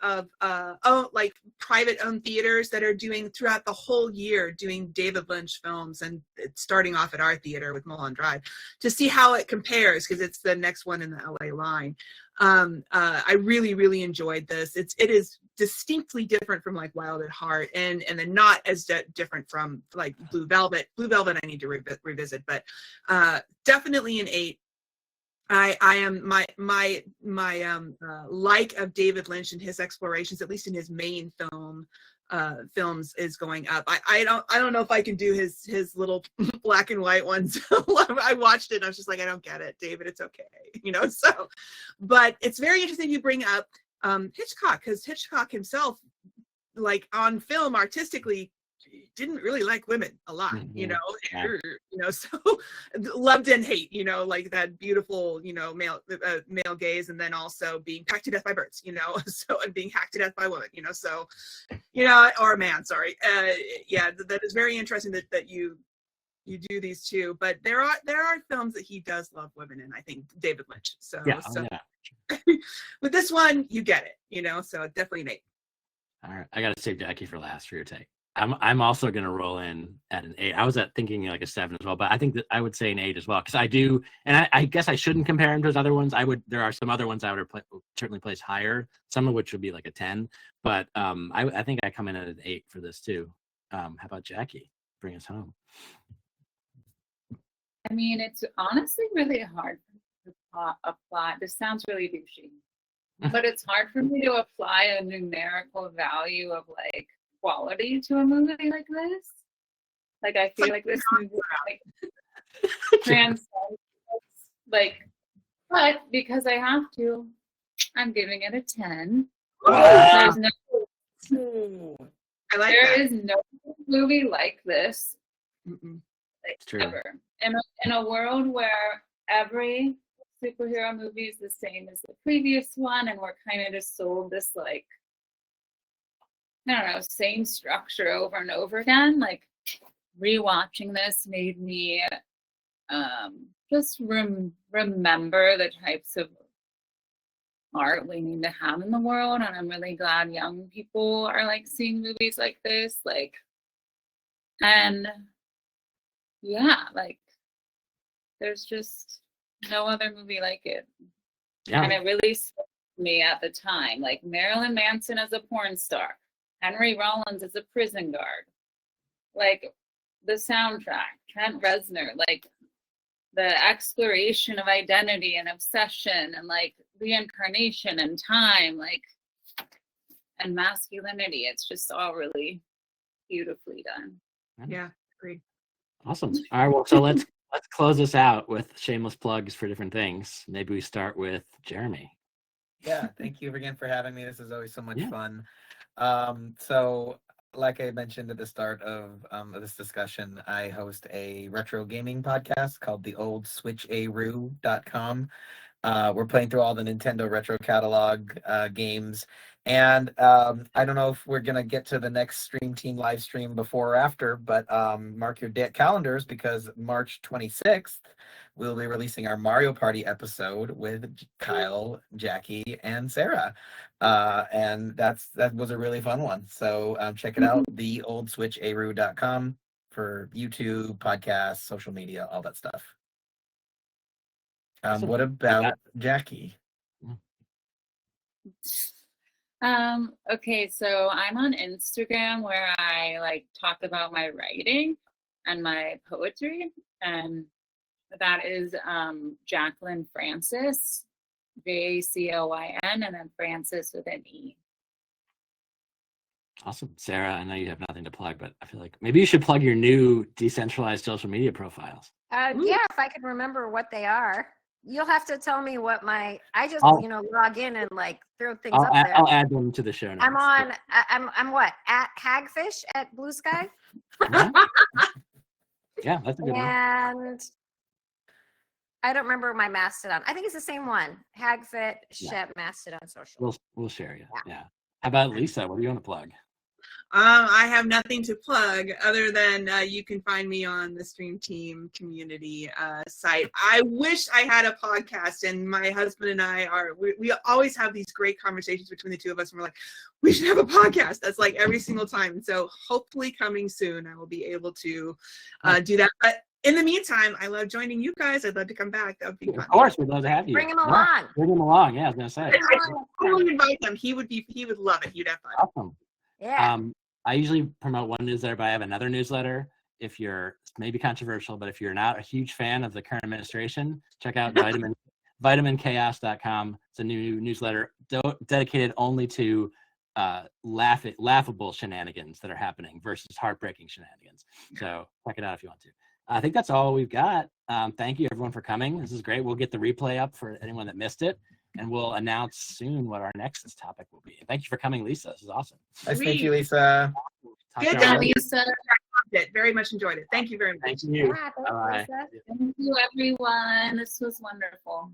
like private owned theaters that are doing throughout the whole year doing David Lynch films, and it's starting off at our theater with Mulholland Drive to see how it compares, because it's the next one in the LA line. I really, really enjoyed this. It is distinctly different from like Wild at Heart, and then not as different from like Blue Velvet. Blue Velvet I need to revisit, but definitely an 8. I am my like of David Lynch and his explorations, at least in his main films, is going up. I don't know if I can do his little black and white ones. I watched it and I was just like, I don't get it, David, it's okay, so. But it's very interesting you bring up Hitchcock, because Hitchcock himself, like on film artistically, didn't really like women a lot, so loved and hate, like that beautiful, male gaze, and then also being hacked to death by birds, so, and being hacked to death by women, so, or a man, sorry. That is very interesting that you do these two, but there are films that he does love women in, I think, David Lynch. So, with this one, you get it, so definitely an 8. All right, I got to save Jackie for last for your take. I'm also gonna roll in at an 8. I was thinking like a 7 as well, but I think that I would say an 8 as well because I do, and I guess I shouldn't compare him to his other ones. There are some other ones I would certainly place higher, some of which would be like a 10. But I think I come in at an 8 for this too. How about Jackie? Bring us home. I mean, it's honestly really hard to apply. This sounds really douchey, but it's hard for me to apply a numerical value of like quality to a movie like this. Like I feel like this movie like transcends like, but because I have to, I'm giving it a 10. There's no I like there that. is no movie like this like, True. ever. In a world where every superhero movie is the same as the previous one, and we're kind of just sold this like, I don't know, same structure over and over again. Like rewatching this made me just remember the types of art we need to have in the world, and I'm really glad young people are like seeing movies like this, like, and yeah, like there's just no other movie like it. Yeah. And it really spoke to me at the time, like Marilyn Manson as a porn star, Henry Rollins as a prison guard, like the soundtrack, Trent Reznor, like the exploration of identity and obsession and like reincarnation and time, like, and masculinity. It's just all really beautifully done. Yeah, agreed. Awesome. All right. Well, so let's close this out with shameless plugs for different things. Maybe we start with Jeremy. Yeah, thank you again for having me. This is always so much Yeah. fun. So like I mentioned at the start of this discussion, I host a retro gaming podcast called the oldswitcharoo.com. We're playing through all the Nintendo retro catalog games. And I don't know if we're going to get to the next Stream Team live stream before or after, but mark your calendars because March 26th, we'll be releasing our Mario Party episode with Kyle, Jackie, and Sarah. And that was a really fun one. So check it out, theoldswitcharoo.com for YouTube, podcasts, social media, all that stuff. What about Jackie? Okay, so I'm on Instagram where I like talk about my writing and my poetry, and that is Jacqueline Francis, JACLYN, and then Francis with an E. Awesome. Sarah, I know you have nothing to plug, but I feel like maybe you should plug your new decentralized social media profiles. Yeah, if I could remember what they are. You'll have to tell me what I just log in and like throw things up there. I'll add them to the show notes. I'm what? At Hagfish at Blue Sky? Yeah, that's a good one. And I don't remember my Mastodon. I think it's the same one. Hagfit, Shep, Mastodon Social. We'll share you. Yeah. How about Lisa? What do you want to plug? I have nothing to plug other than you can find me on the Stream Team community site. I wish I had a podcast, and my husband and I we always have these great conversations between the two of us, and we're like, we should have a podcast. That's like every single time. And so hopefully coming soon, I will be able to do that. But in the meantime, I love joining you guys. I'd love to come back. That would be fun. Of course, we'd love to have you. Bring him along. Bring him along. Yeah, I was gonna say. I will invite him. He would love it. You'd have fun. Awesome. Yeah. I usually promote one newsletter, but I have another newsletter. If you're maybe controversial, but if you're not a huge fan of the current administration, check out vitaminchaos.com. It's a new newsletter dedicated only to laughable shenanigans that are happening versus heartbreaking shenanigans. So check it out if you want to. I think that's all we've got. Thank you everyone for coming. This is great. We'll get the replay up for anyone that missed it, and we'll announce soon what our next topic will be. Thank you for coming, Lisa. This is awesome. Nice to meet you, Lisa. Good job, Lisa. Very much enjoyed it. Thank you very much. Thank you. Yeah, Bye. Thank you, everyone. This was wonderful.